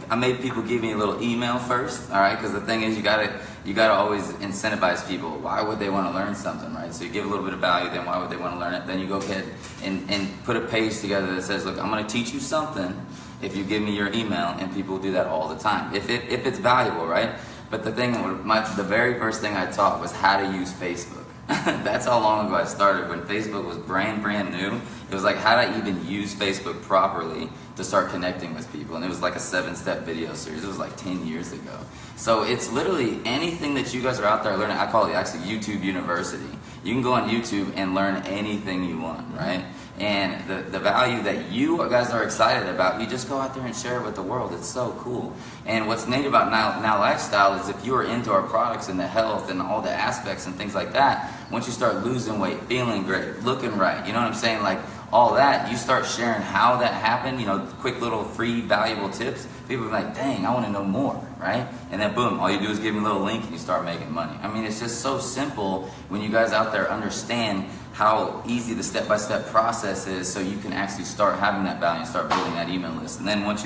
I made people give me a little email first, all right? Because the thing is, you gotta always incentivize people. Why would they want to learn something, right? So you give a little bit of value, then why would they want to learn it? Then you go ahead and put a page together that says, look, I'm going to teach you something if you give me your email, and people do that all the time if it's valuable, right? But the the very first thing I taught was how to use Facebook. That's how long ago I started, when Facebook was brand new. It was like how to even use Facebook properly to start connecting with people. And it was like a 7-step video series. It was like 10 years ago. So it's literally anything that you guys are out there learning. I call it actually YouTube University. You can go on YouTube and learn anything you want, right? And the value that you guys are excited about, you just go out there and share it with the world. It's so cool. And what's neat about Now Lifestyle is if you are into our products and the health and all the aspects and things like that, once you start losing weight, feeling great, looking right, you know what I'm saying? Like all that, you start sharing how that happened, quick little free valuable tips. People are like, dang, I want to know more, right? And then boom, all you do is give them a little link and you start making money. I mean, it's just so simple when you guys out there understand how easy the step-by-step process is, so you can actually start having that value and start building that email list. And then once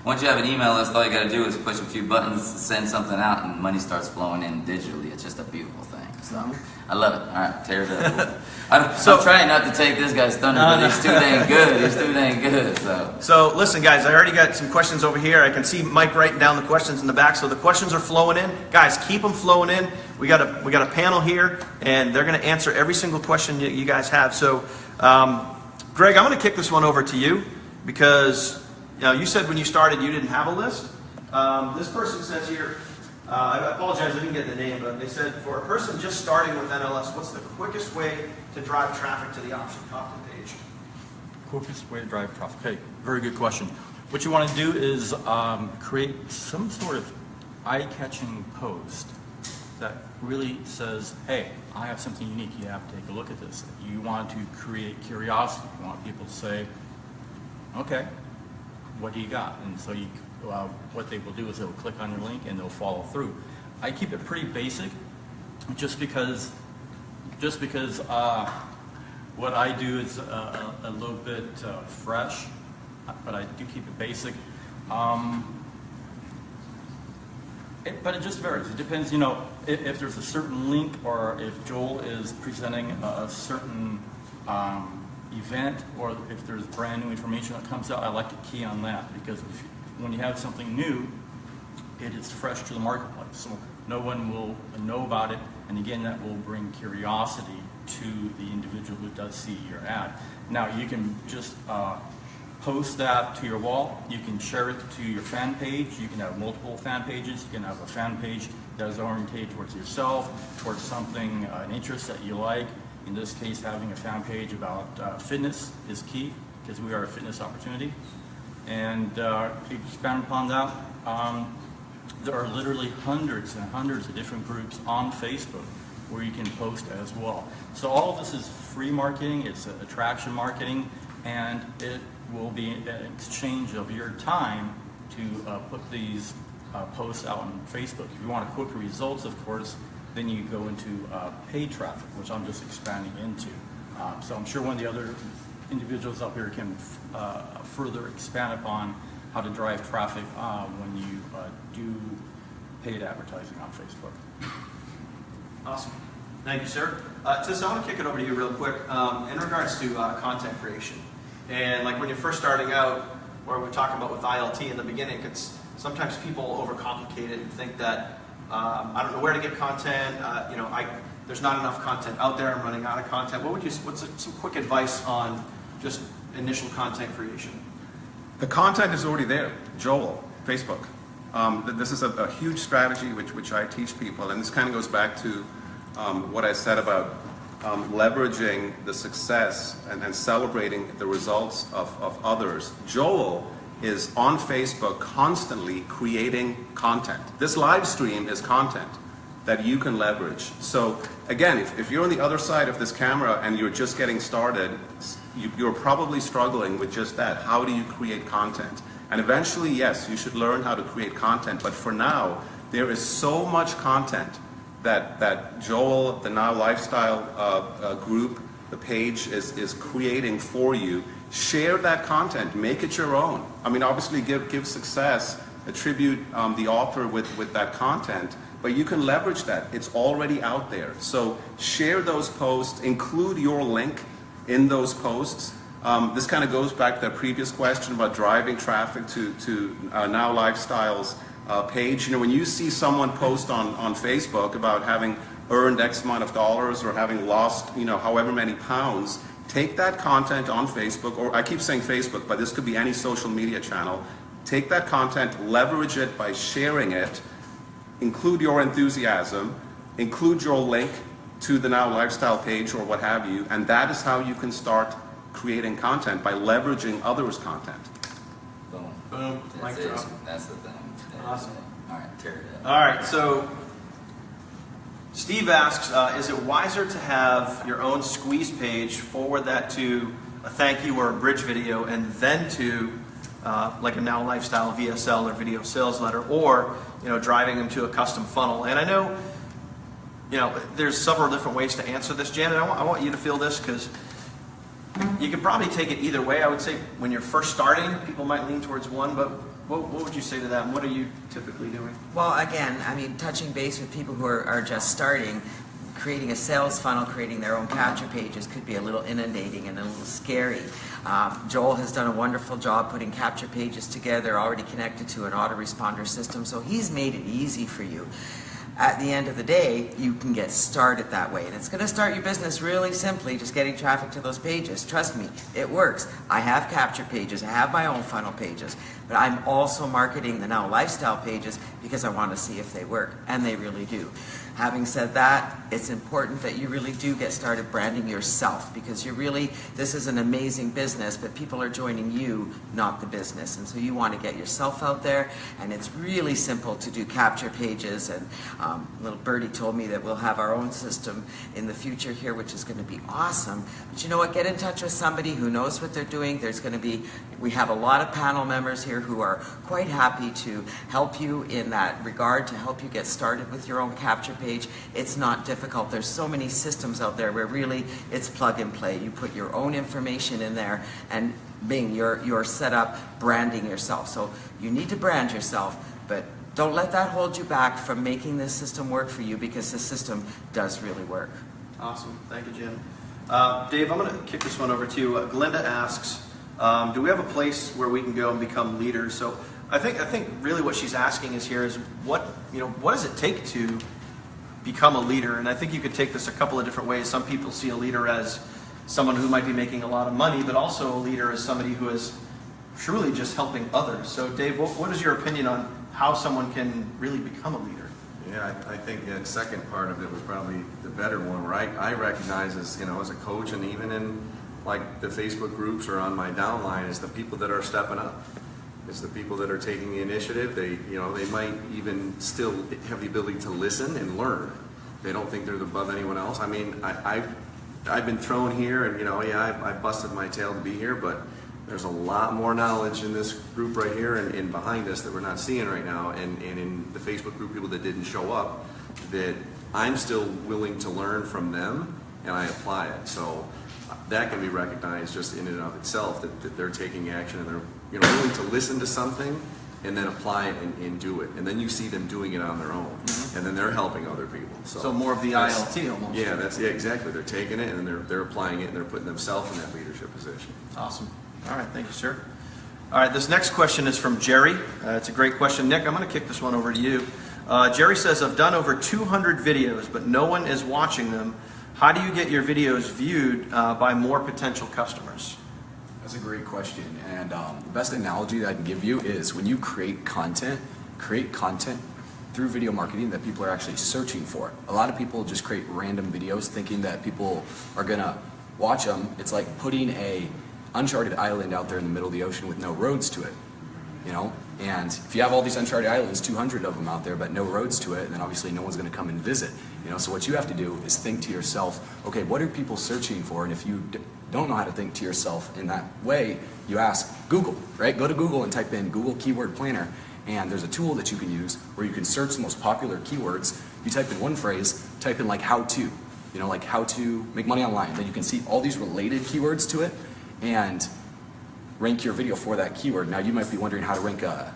once you have an email list, all you got to do is push a few buttons, send something out, and money starts flowing in digitally. It's just a beautiful thing. So I love it. All right, tear it up. I'm trying not to take this guy's thunder, but he's too dang good. He's too dang good. So listen, guys, I already got some questions over here. I can see Mike writing down the questions in the back. So the questions are flowing in. Guys, keep them flowing in. We got a panel here, and they're going to answer every single question you guys have. So, Greg, I'm going to kick this one over to you because you said when you started you didn't have a list. This person says here, I apologize, I didn't get the name, but they said for a person just starting with NLS, what's the quickest way to drive traffic to the opt-in page? Quickest way to drive traffic. Okay, very good question. What you want to do is create some sort of eye-catching post that really says, hey, I have something unique, you have to take a look at this. You want to create curiosity. You want people to say, okay, what do you got? And so what they will do is they'll click on your link and they'll follow through. I keep it pretty basic just because what I do is a little bit fresh, but I do keep it basic. But it just varies. It depends, if there's a certain link or if Joel is presenting a certain event or if there's brand new information that comes out, I like to key on that because when you have something new, it is fresh to the marketplace. So no one will know about it, and again, that will bring curiosity to the individual who does see your ad. Now, you can just post that to your wall. You can share it to your fan page. You can have multiple fan pages. You can have a fan page that is oriented towards yourself, towards something, an interest that you like. In this case, having a fan page about fitness is key because we are a fitness opportunity. And to expand upon that, there are literally hundreds and hundreds of different groups on Facebook where you can post as well. So all of this is free marketing, it's attraction marketing, and it will be an exchange of your time to put these posts out on Facebook. If you want quick results, of course, then you go into paid traffic, which I'm just expanding into. So I'm sure one of the other individuals up here can further expand upon how to drive traffic when you do paid advertising on Facebook. Awesome. Thank you, sir. Tis, I want to kick it over to you real quick in regards to content creation. And like when you're first starting out, where we're talking about with ILT in the beginning, it's sometimes people overcomplicate it and think that I don't know where to get content. There's not enough content out there. I'm running out of content. What's some quick advice on just initial content creation? The content is already there. Joel, Facebook. This is a huge strategy which I teach people, and this kind of goes back to what I said about leveraging the success and celebrating the results of others. Joel is on Facebook constantly creating content. This live stream is content that you can leverage. So again, if you're on the other side of this camera and you're just getting started, you're probably struggling with just that. How do you create content? And eventually, yes, you should learn how to create content, but for now, there is so much content that Joel, the Now Lifestyle group, the page is creating for you. Share that content, make it your own. I mean, obviously give success, attribute the author with that content, but you can leverage that. It's already out there. So share those posts, include your link in those posts. This kind of goes back to that previous question about driving traffic to Now Lifestyle's page. When you see someone post on Facebook about having earned X amount of dollars or having lost, however many pounds, take that content on Facebook, or I keep saying Facebook, but this could be any social media channel. Take that content, leverage it by sharing it, include your enthusiasm, include your link to the Now Lifestyle page or what have you, and that is how you can start creating content, by leveraging others' content. Boom. Boom. That's Mic it. drop. That's the thing. Awesome. All right, tear it up. All right, so Steve asks, is it wiser to have your own squeeze page, forward that to a thank you or a bridge video, and then to like a Now Lifestyle VSL or video sales letter, or driving them to a custom funnel? And I know there's several different ways to answer this, Janet. I want you to feel this because you could probably take it either way. I would say when you're first starting, people might lean towards one, but What would you say to that, and what are you typically doing? Well, again, I mean, touching base with people who are just starting, creating a sales funnel, creating their own capture pages could be a little inundating and a little scary. Joel has done a wonderful job putting capture pages together, already connected to an autoresponder system, so he's made it easy for you. At the end of the day, you can get started that way. And it's going to start your business really simply, just getting traffic to those pages. Trust me, it works. I have capture pages. I have my own funnel pages. But I'm also marketing the Now Lifestyle pages because I want to see if they work. And they really do. Having said that, it's important that you really do get started branding yourself, because this is an amazing business, but people are joining you, not the business. And so you want to get yourself out there, and it's really simple to do capture pages. And little birdie told me that we'll have our own system in the future here, which is going to be awesome. But you know what? Get in touch with somebody who knows what they're doing. We have a lot of panel members here who are quite happy to help you in that regard, to help you get started with your own capture page. It's not difficult. There's so many systems out there where really it's plug and play. You put your own information in there, and bing, you're set up branding yourself. So you need to brand yourself, but don't let that hold you back from making this system work for you, because the system does really work. Awesome. Thank you, Jim. Dave, I'm going to kick this one over to you. Glinda asks, do we have a place where we can go and become leaders? So I think really what she's asking is what does it take to become a leader? And I think you could take this a couple of different ways. Some people see a leader as someone who might be making a lot of money, but also a leader as somebody who is truly just helping others. So Dave, what is your opinion on how someone can really become a leader? Yeah, I think that second part of it was probably the better one, right? I recognize as a coach, and even in like the Facebook groups or on my downline, is the people that are stepping up. It's the people that are taking the initiative. They might even still have the ability to listen and learn. They don't think they're above anyone else. I mean, I've been thrown here, and I busted my tail to be here, but there's a lot more knowledge in this group right here and behind us that we're not seeing right now, and in the Facebook group, people that didn't show up, that I'm still willing to learn from them, and I apply it. So that can be recognized just in and of itself, that they're taking action, and they're willing to listen to something and then apply it and do it. And then you see them doing it on their own, and then they're helping other people. So more of the ILT almost. Yeah, exactly. They're taking it and they're applying it, and they're putting themselves in that leadership position. Awesome. All right, thank you, sir. All right, this next question is from Jerry. It's a great question. Nick, I'm going to kick this one over to you. Jerry says, I've done over 200 videos, but no one is watching them. How do you get your videos viewed by more potential customers? That's a great question, and the best analogy that I can give you is when you create content through video marketing that people are actually searching for. A lot of people just create random videos thinking that people are going to watch them. It's like putting a uncharted island out there in the middle of the ocean with no roads to it, and if you have all these uncharted islands, 200 of them out there, but no roads to it, then obviously no one's going to come and visit. So what you have to do is think to yourself, okay, what are people searching for? And if you don't know how to think to yourself in that way, you ask Google, right? Go to Google and type in Google Keyword Planner, and there's a tool that you can use where you can search the most popular keywords. You type in one phrase, type in like how to, like how to make money online. Then you can see all these related keywords to it and rank your video for that keyword. Now you might be wondering how to rank a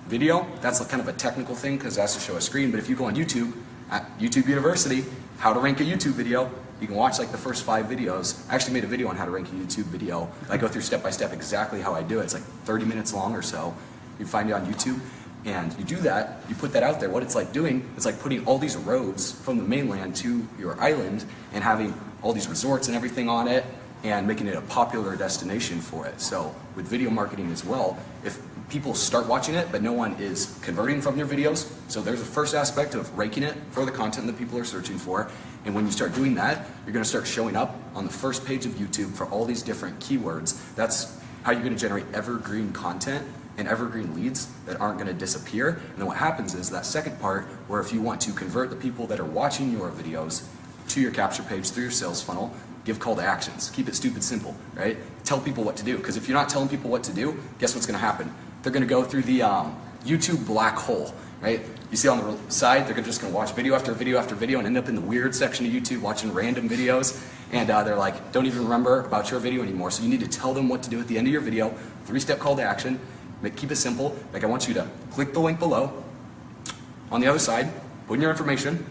video. That's kind of a technical thing because it has to show a screen, but if you go on YouTube, at YouTube University, how to rank a YouTube video, you can watch like the first 5 videos. I actually made a video on how to rank a YouTube video. I go through step by step exactly how I do it. It's like 30 minutes long or so. You find it on YouTube, and you do that, you put that out there. What it's like doing, it's like putting all these roads from the mainland to your island and having all these resorts and everything on it, and making it a popular destination for it. So with video marketing as well, if people start watching it, but no one is converting from their videos, so there's the first aspect of ranking it for the content that people are searching for. And when you start doing that, you're going to start showing up on the first page of YouTube for all these different keywords. That's how you're going to generate evergreen content and evergreen leads that aren't going to disappear. And then what happens is that second part, where if you want to convert the people that are watching your videos to your capture page through your sales funnel, give call to actions. Keep it stupid simple, right? Tell people what to do, because if you're not telling people what to do, guess what's going to happen? They're going to go through the YouTube black hole, right? You see on the side, they're just going to watch video after video after video and end up in the weird section of YouTube watching random videos, and they're like, don't even remember about your video anymore. So you need to tell them what to do at the end of your video, 3-step call to action, Keep it simple. Like I want you to click the link below. On the other side, put in your information,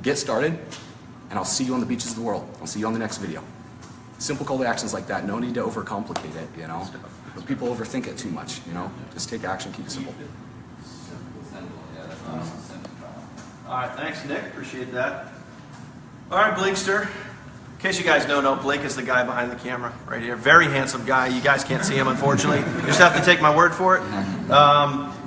get started, and I'll see you on the beaches of the world. I'll see you on the next video. Simple call to actions like that. No need to overcomplicate it, you know. But people overthink it too much, you know. Just take action, keep it simple. All right, thanks, Nick. Appreciate that. All right, Blakester. In case you guys don't know, Blake is the guy behind the camera right here. Very handsome guy. You guys can't see him, unfortunately. You just have to take my word for it.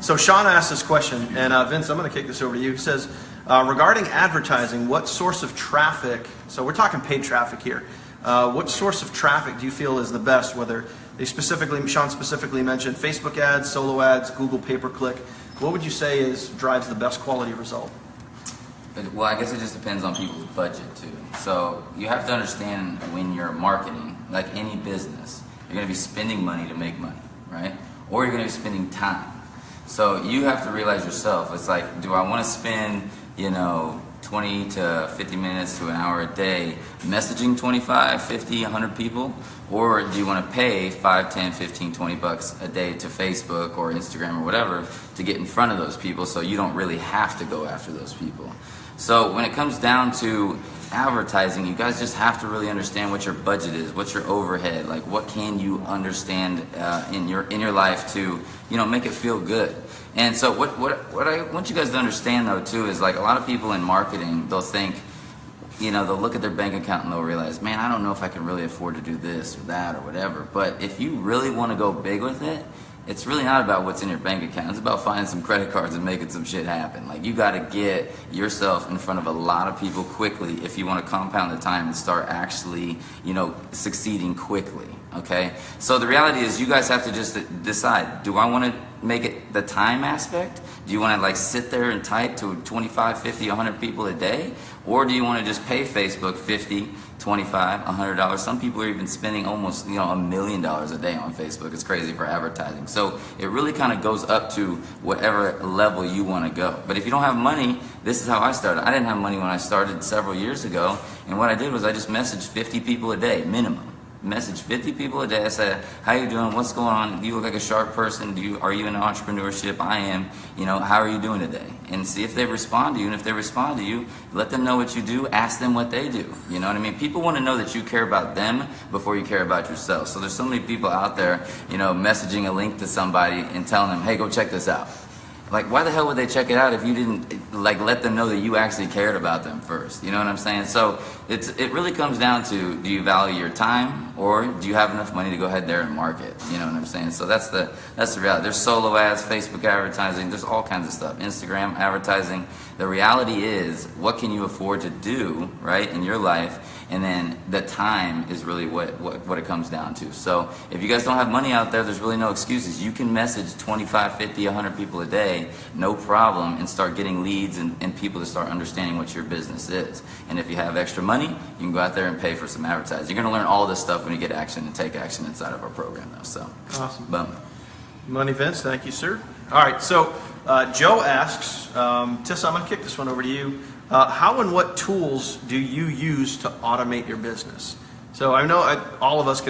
So Sean asked this question, and Vince, I'm going to kick this over to you. He says, regarding advertising, what source of traffic, so we're talking paid traffic here, what source of traffic do you feel is the best, whether Sean specifically mentioned Facebook ads, solo ads, Google pay-per-click. What would you say drives the best quality result? Well, I guess it just depends on people's budget too. So you have to understand when you're marketing, like any business, you're going to be spending money to make money, right? Or you're going to be spending time. So you have to realize yourself, it's like, do I want to spend, 20 to 50 minutes to an hour a day messaging 25, 50, 100 people? Or do you want to pay 5, 10, 15, 20 bucks a day to Facebook or Instagram or whatever to get in front of those people so you don't really have to go after those people? So when it comes down to advertising, you guys just have to really understand what your budget is, what's your overhead, like what can you understand in your life to make it feel good. And so what I want you guys to understand though too is like a lot of people in marketing, they'll think, they'll look at their bank account and they'll realize, man, I don't know if I can really afford to do this or that or whatever. But if you really want to go big with it, it's really not about what's in your bank account. It's about finding some credit cards and making some shit happen. Like you got to get yourself in front of a lot of people quickly if you want to compound the time and start actually, succeeding quickly. Okay? So the reality is you guys have to just decide, do I want to make it the time aspect? Do you want to sit there and type to 25, 50, 100 people a day? Or do you want to just pay Facebook $50, $25, $100? Some people are even spending almost $1 million a day on Facebook. It's crazy for advertising. So it really kind of goes up to whatever level you want to go. But if you don't have money, this is how I started. I didn't have money when I started several years ago. And what I did was I just messaged 50 people a day, minimum. Message 50 people a day. I said, how you doing? What's going on? Do you look like a sharp person? Are you in entrepreneurship? I am. How are you doing today? And see if they respond to you. And if they respond to you, let them know what you do. Ask them what they do. You know what I mean? People want to know that you care about them before you care about yourself. So there's so many people out there, messaging a link to somebody and telling them, hey, go check this out. Like, why the hell would they check it out if you didn't, let them know that you actually cared about them first? You know what I'm saying? So it really comes down to, do you value your time or do you have enough money to go ahead there and market? You know what I'm saying? So that's the reality. There's solo ads, Facebook advertising, there's all kinds of stuff. Instagram advertising. The reality is, what can you afford to do, right, in your life? And then the time is really what it comes down to. So if you guys don't have money out there, there's really no excuses. You can message 25, 50, 100 people a day, no problem, and start getting leads and people to start understanding what your business is. And if you have extra money, you can go out there and pay for some advertising. You're going to learn all this stuff when you get action and take action inside of our program, though. So, awesome. Boom. Money Vince, thank you, sir. All right, so Joe asks, Tissa, I'm going to kick this one over to you. How and what tools do you use to automate your business? So I know all of us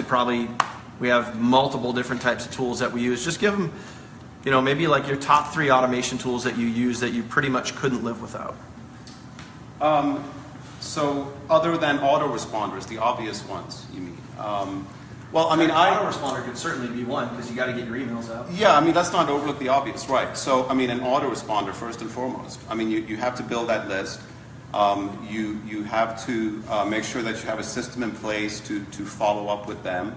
we have multiple different types of tools that we use. Just give them, maybe like your top 3 automation tools that you use that you pretty much couldn't live without. So other than autoresponders, the obvious ones, you mean? Autoresponder could certainly be one because you got to get your emails out. Yeah, let's not overlook the obvious, right? So, an autoresponder first and foremost. You have to build that list. You have to make sure that you have a system in place to follow up with them.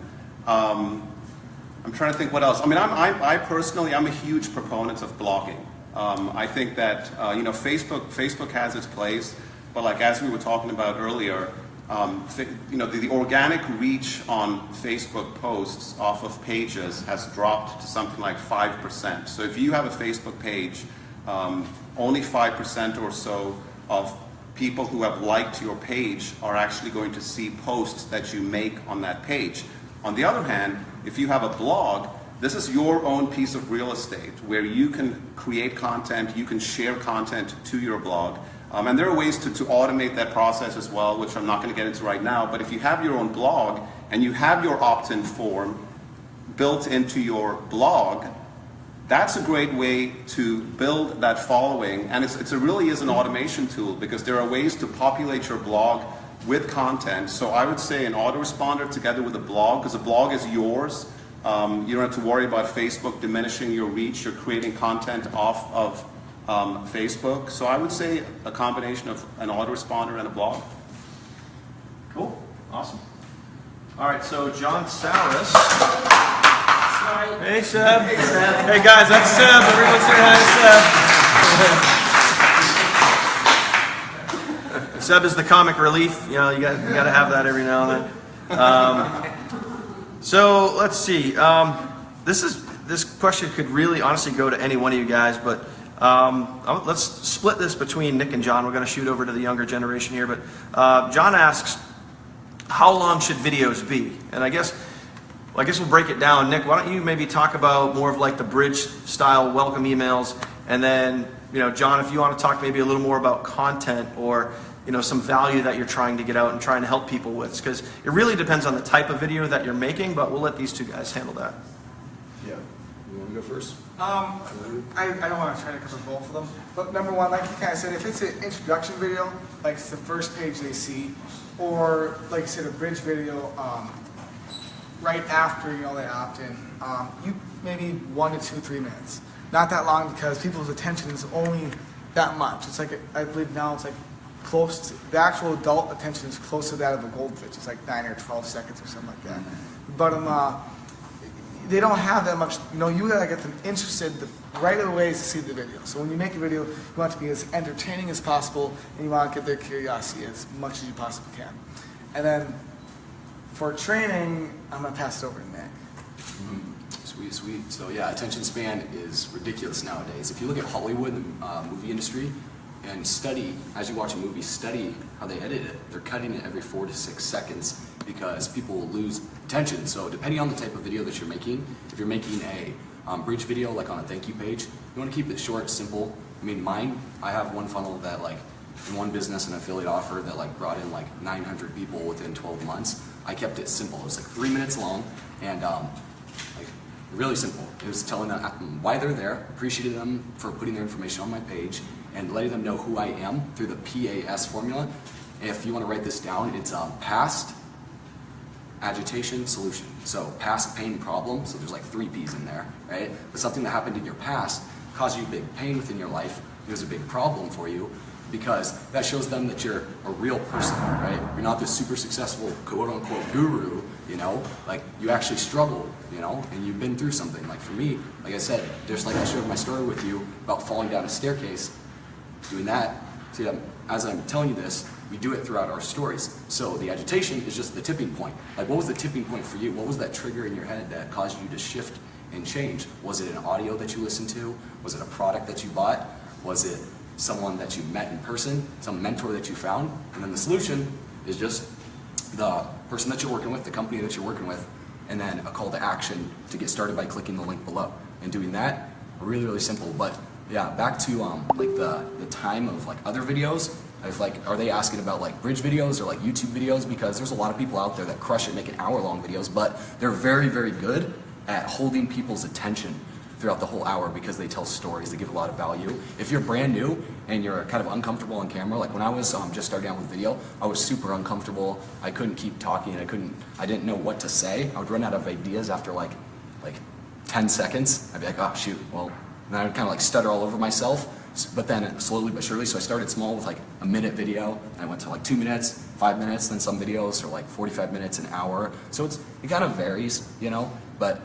I'm trying to think what else. I personally, I'm a huge proponent of blogging. I think that Facebook has its place, but as we were talking about earlier, the organic reach on Facebook posts off of pages has dropped to something like 5%. So if you have a Facebook page, only 5% or so of people who have liked your page are actually going to see posts that you make on that page. On the other hand, if you have a blog, this is your own piece of real estate where you can create content, you can share content to your blog. And there are ways to automate that process as well, which I'm not going to get into right now. But if you have your own blog and you have your opt-in form built into your blog, That's a great way to build that following, and it really is an automation tool because there are ways to populate your blog with content. So I would say an autoresponder together with a blog, because a blog is yours. You don't have to worry about Facebook diminishing your reach. You're creating content off of Facebook. So I would say a combination of an autoresponder and a blog. Cool. Awesome. All right, so John Saris. Hey, Seb. Hey, Seb. Hey, guys, that's Seb. Everyone say hi to Seb. Seb is the comic relief. You know, you got to have that every now and then. So let's see. This question could really honestly go to any one of you guys, but let's split this between Nick and John. We're going to shoot over to the younger generation here, but John asks, how long should videos be? And I guess we'll break it down. Nick, why don't you maybe talk about more of like the bridge style welcome emails, and then, you know, John, if you want to talk maybe a little more about content or, you know, some value that you're trying to get out and trying to help people with, because it really depends on the type of video that you're making, but we'll let these two guys handle that. Yeah. You want to go first? I don't want to try to cover both of them, but number one, like you kind of said, if it's an introduction video, like it's the first page they see, or like you said, a bridge video, right after, you know, they opt in, you maybe 1 to 2, 3 minutes. Not that long, because people's attention is only that much. It's like, I believe now it's like close to, the actual adult attention is close to that of a goldfish. It's like 9 or 12 seconds or something like that. But they don't have that much, you know, you gotta get them interested. The right away is to see the video. So when you make a video, you want it to be as entertaining as possible, and you want to get their curiosity as much as you possibly can. And then for training, I'm gonna pass it over to Nick. Sweet. So yeah, attention span is ridiculous nowadays. If you look at Hollywood, the movie industry, and study, as you watch a movie, study how they edit it. They're cutting it every 4 to 6 seconds because people will lose attention. So depending on the type of video that you're making, if you're making a bridge video, like on a thank you page, you want to keep it short, simple. I mean, I have one funnel that, like, in one business, an affiliate offer that like brought in like 900 people within 12 months. I kept it simple. It was like 3 minutes long, and like really simple. It was telling them why they're there, appreciated them for putting their information on my page, and letting them know who I am through the PAS formula. If you want to write this down, it's past, agitation, solution. So past, pain, problem. So there's like 3 P's in there, right? But something that happened in your past caused you big pain within your life. It was a big problem for you, because that shows them that you're a real person, right? You're not this super successful quote-unquote guru, you know? Like, you actually struggled, you know? And you've been through something. Like for me, like I said, just like I shared my story with you about falling down a staircase, doing that, see, as I'm telling you this, we do it throughout our stories. So the agitation is just the tipping point. Like, what was the tipping point for you? What was that trigger in your head that caused you to shift and change? Was it an audio that you listened to? Was it a product that you bought? Was it someone that you met in person, some mentor that you found? And then the solution is just the person that you're working with, the company that you're working with, and then a call to action to get started by clicking the link below. And doing that, really, really simple. But yeah, back to like the time of like other videos. If like, are they asking about like bridge videos or like YouTube videos? Because there's a lot of people out there that crush it, making hour-long videos, but they're very, very good at holding people's attention throughout the whole hour because they tell stories, they give a lot of value. If you're brand new and you're kind of uncomfortable on camera, like when I was just starting out with video, I was super uncomfortable. I couldn't keep talking. I didn't know what to say. I would run out of ideas after like 10 seconds. I'd be like, oh shoot, well, and I would kind of like stutter all over myself. But then slowly but surely, so I started small with like a minute video, and I went to like 2 minutes, 5 minutes, then some videos are like 45 minutes, an hour. So it kind of varies, you know, but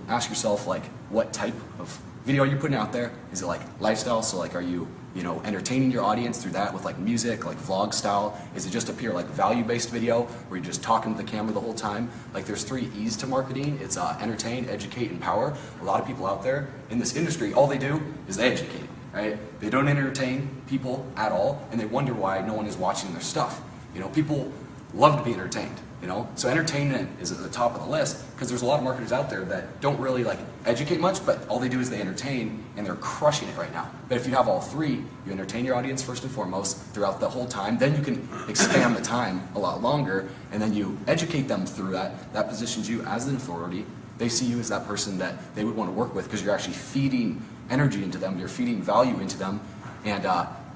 ask yourself like, what type of video are you putting out there? Is it like lifestyle? So like, are you entertaining your audience through that with like music, like vlog style? Is it just a pure like value-based video where you're just talking to the camera the whole time? Like there's 3 E's to marketing. It's entertain, educate, empower. A lot of people out there in this industry, all they do is they educate, right? They don't entertain people at all, and they wonder why no one is watching their stuff. You know, people love to be entertained. You know, so entertainment is at the top of the list because there's a lot of marketers out there that don't really like educate much, but all they do is they entertain, and they're crushing it right now. But if you have all 3, you entertain your audience first and foremost throughout the whole time, then you can expand the time a lot longer, and then you educate them through that. That positions you as an authority They see you as that person that they would want to work with because you're actually feeding energy into them, you're feeding value into them, and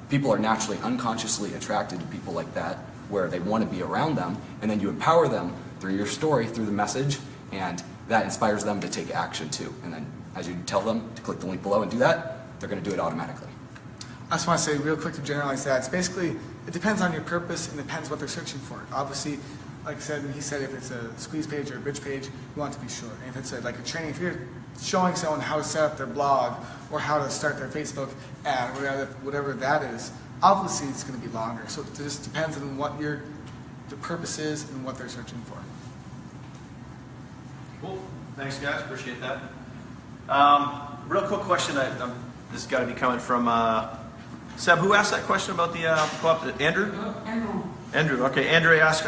people are naturally unconsciously attracted to people like that, where they want to be around them, and then you empower them through your story, through the message, and that inspires them to take action too. And then as you tell them to click the link below and do that, they're going to do it automatically. I just want to say real quick to generalize that. It's basically, it depends on your purpose and depends what they're searching for. Obviously, like I said, he said if it's a squeeze page or a bridge page, you want it to be short. And if it's like a training, if you're showing someone how to set up their blog or how to start their Facebook ad, or whatever that is, obviously it's going to be longer. So it just depends on what the purpose is and what they're searching for. Cool. Thanks, guys. Appreciate that. Real quick question. This has got to be coming from Seb. Who asked that question about the co-op? Andrew? Andrew. Okay. Andrew asked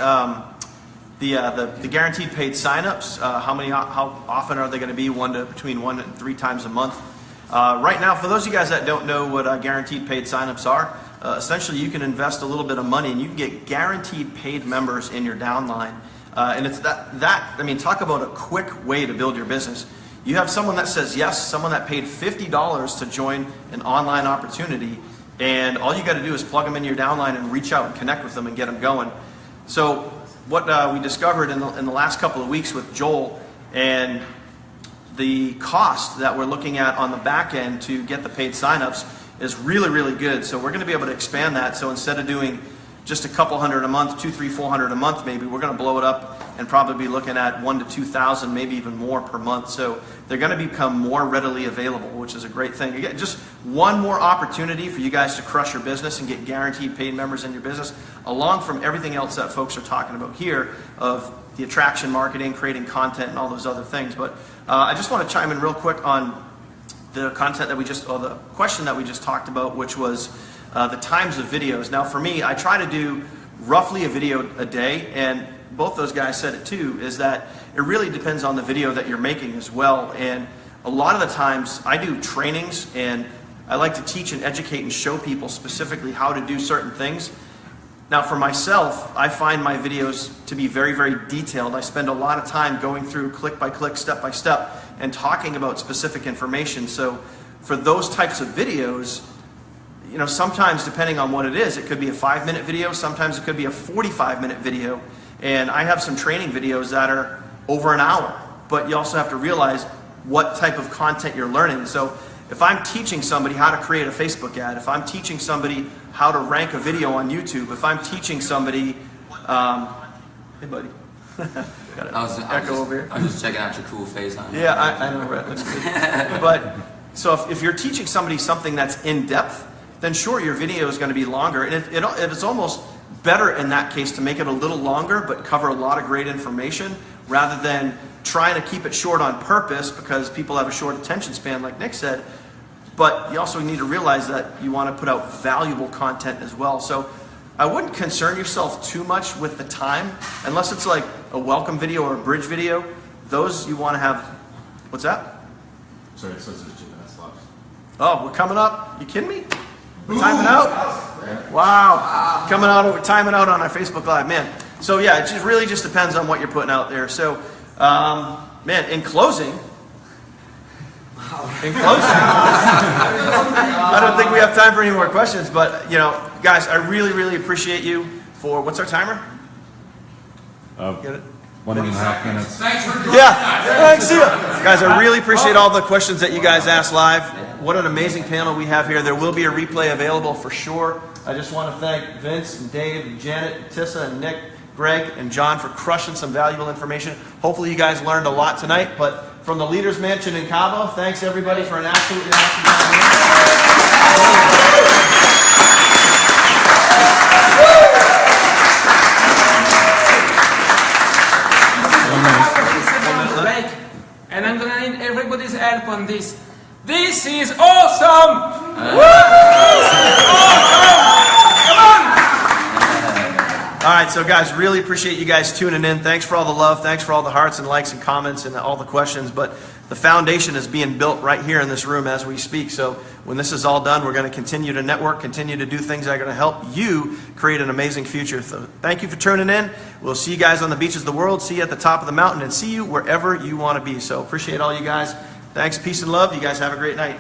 the guaranteed paid signups. How often are they going to be? Between 1 and 3 times a month. Right now, for those of you guys that don't know what guaranteed paid signups are, essentially you can invest a little bit of money and you can get guaranteed paid members in your downline. And it's I mean, talk about a quick way to build your business. You have someone that says yes, someone that paid $50 to join an online opportunity, and all you got to do is plug them into your downline and reach out and connect with them and get them going. So what we discovered in the last couple of weeks with Joel, and the cost that we're looking at on the back end to get the paid signups is really, really good. So we're going to be able to expand that. So instead of doing just a couple hundred a month, 200, 300, 400 a month maybe, we're going to blow it up and probably be looking at 1,000 to 2,000, maybe even more per month. So they're going to become more readily available, which is a great thing. Again, just one more opportunity for you guys to crush your business and get guaranteed paid members in your business, along from everything else that folks are talking about here of the attraction marketing, creating content, and all those other things. But I just want to chime in real quick on the content that the question that we just talked about, which was the times of videos. Now for me, I try to do roughly a video a day, and both those guys said it too, is that it really depends on the video that you're making as well. And a lot of the times I do trainings, and I like to teach and educate and show people specifically how to do certain things. Now for myself, I find my videos to be very, very detailed. I spend a lot of time going through click by click, step by step, and talking about specific information. So for those types of videos, you know, sometimes depending on what it is, it could be a 5-minute video, sometimes it could be a 45-minute video. And I have some training videos that are over an hour, but you also have to realize what type of content you're learning. So if I'm teaching somebody how to create a Facebook ad, if I'm teaching somebody how to rank a video on YouTube, if I'm teaching somebody, hey buddy, I was just checking out your cool face on. Yeah, I know, Brett, looks good. But so if you're teaching somebody something that's in depth, then sure, your video is going to be longer, and it's almost better in that case to make it a little longer but cover a lot of great information rather than trying to keep it short on purpose because people have a short attention span, like Nick said. But you also need to realize that you want to put out valuable content as well. So I wouldn't concern yourself too much with the time unless it's like a welcome video or a bridge video. Those you want to have. What's that? Sorry, it says there's 2 minutes left. Oh, we're coming up. You kidding me? We're timing out? Wow. Coming out, we're timing out on our Facebook Live, man. So yeah, it just really just depends on what you're putting out there. So, man, in closing, I don't think we have time for any more questions, but you know, guys, I really, really appreciate you for, what's our timer? Get it? 1.5 minutes. Thanks for joining us. Thanks, see you. Guys, I really appreciate all the questions that you guys asked live. What an amazing panel we have here. There will be a replay available for sure. I just want to thank Vince and Dave and Janet and Tissa and Nick, Greg and John for crushing some valuable information. Hopefully you guys learned a lot tonight. But from the Leaders Mansion in Cabo, thanks everybody for an absolutely awesome time. And I'm gonna need everybody's help on this. This is awesome! Woo! Awesome! Come on! All right, so guys, really appreciate you guys tuning in. Thanks for all the love. Thanks for all the hearts and likes and comments and all the questions. But the foundation is being built right here in this room as we speak. So when this is all done, we're going to continue to network, continue to do things that are going to help you create an amazing future. So thank you for tuning in. We'll see you guys on the beaches of the world, see you at the top of the mountain, and see you wherever you want to be. So appreciate all you guys. Thanks, peace and love. You guys have a great night.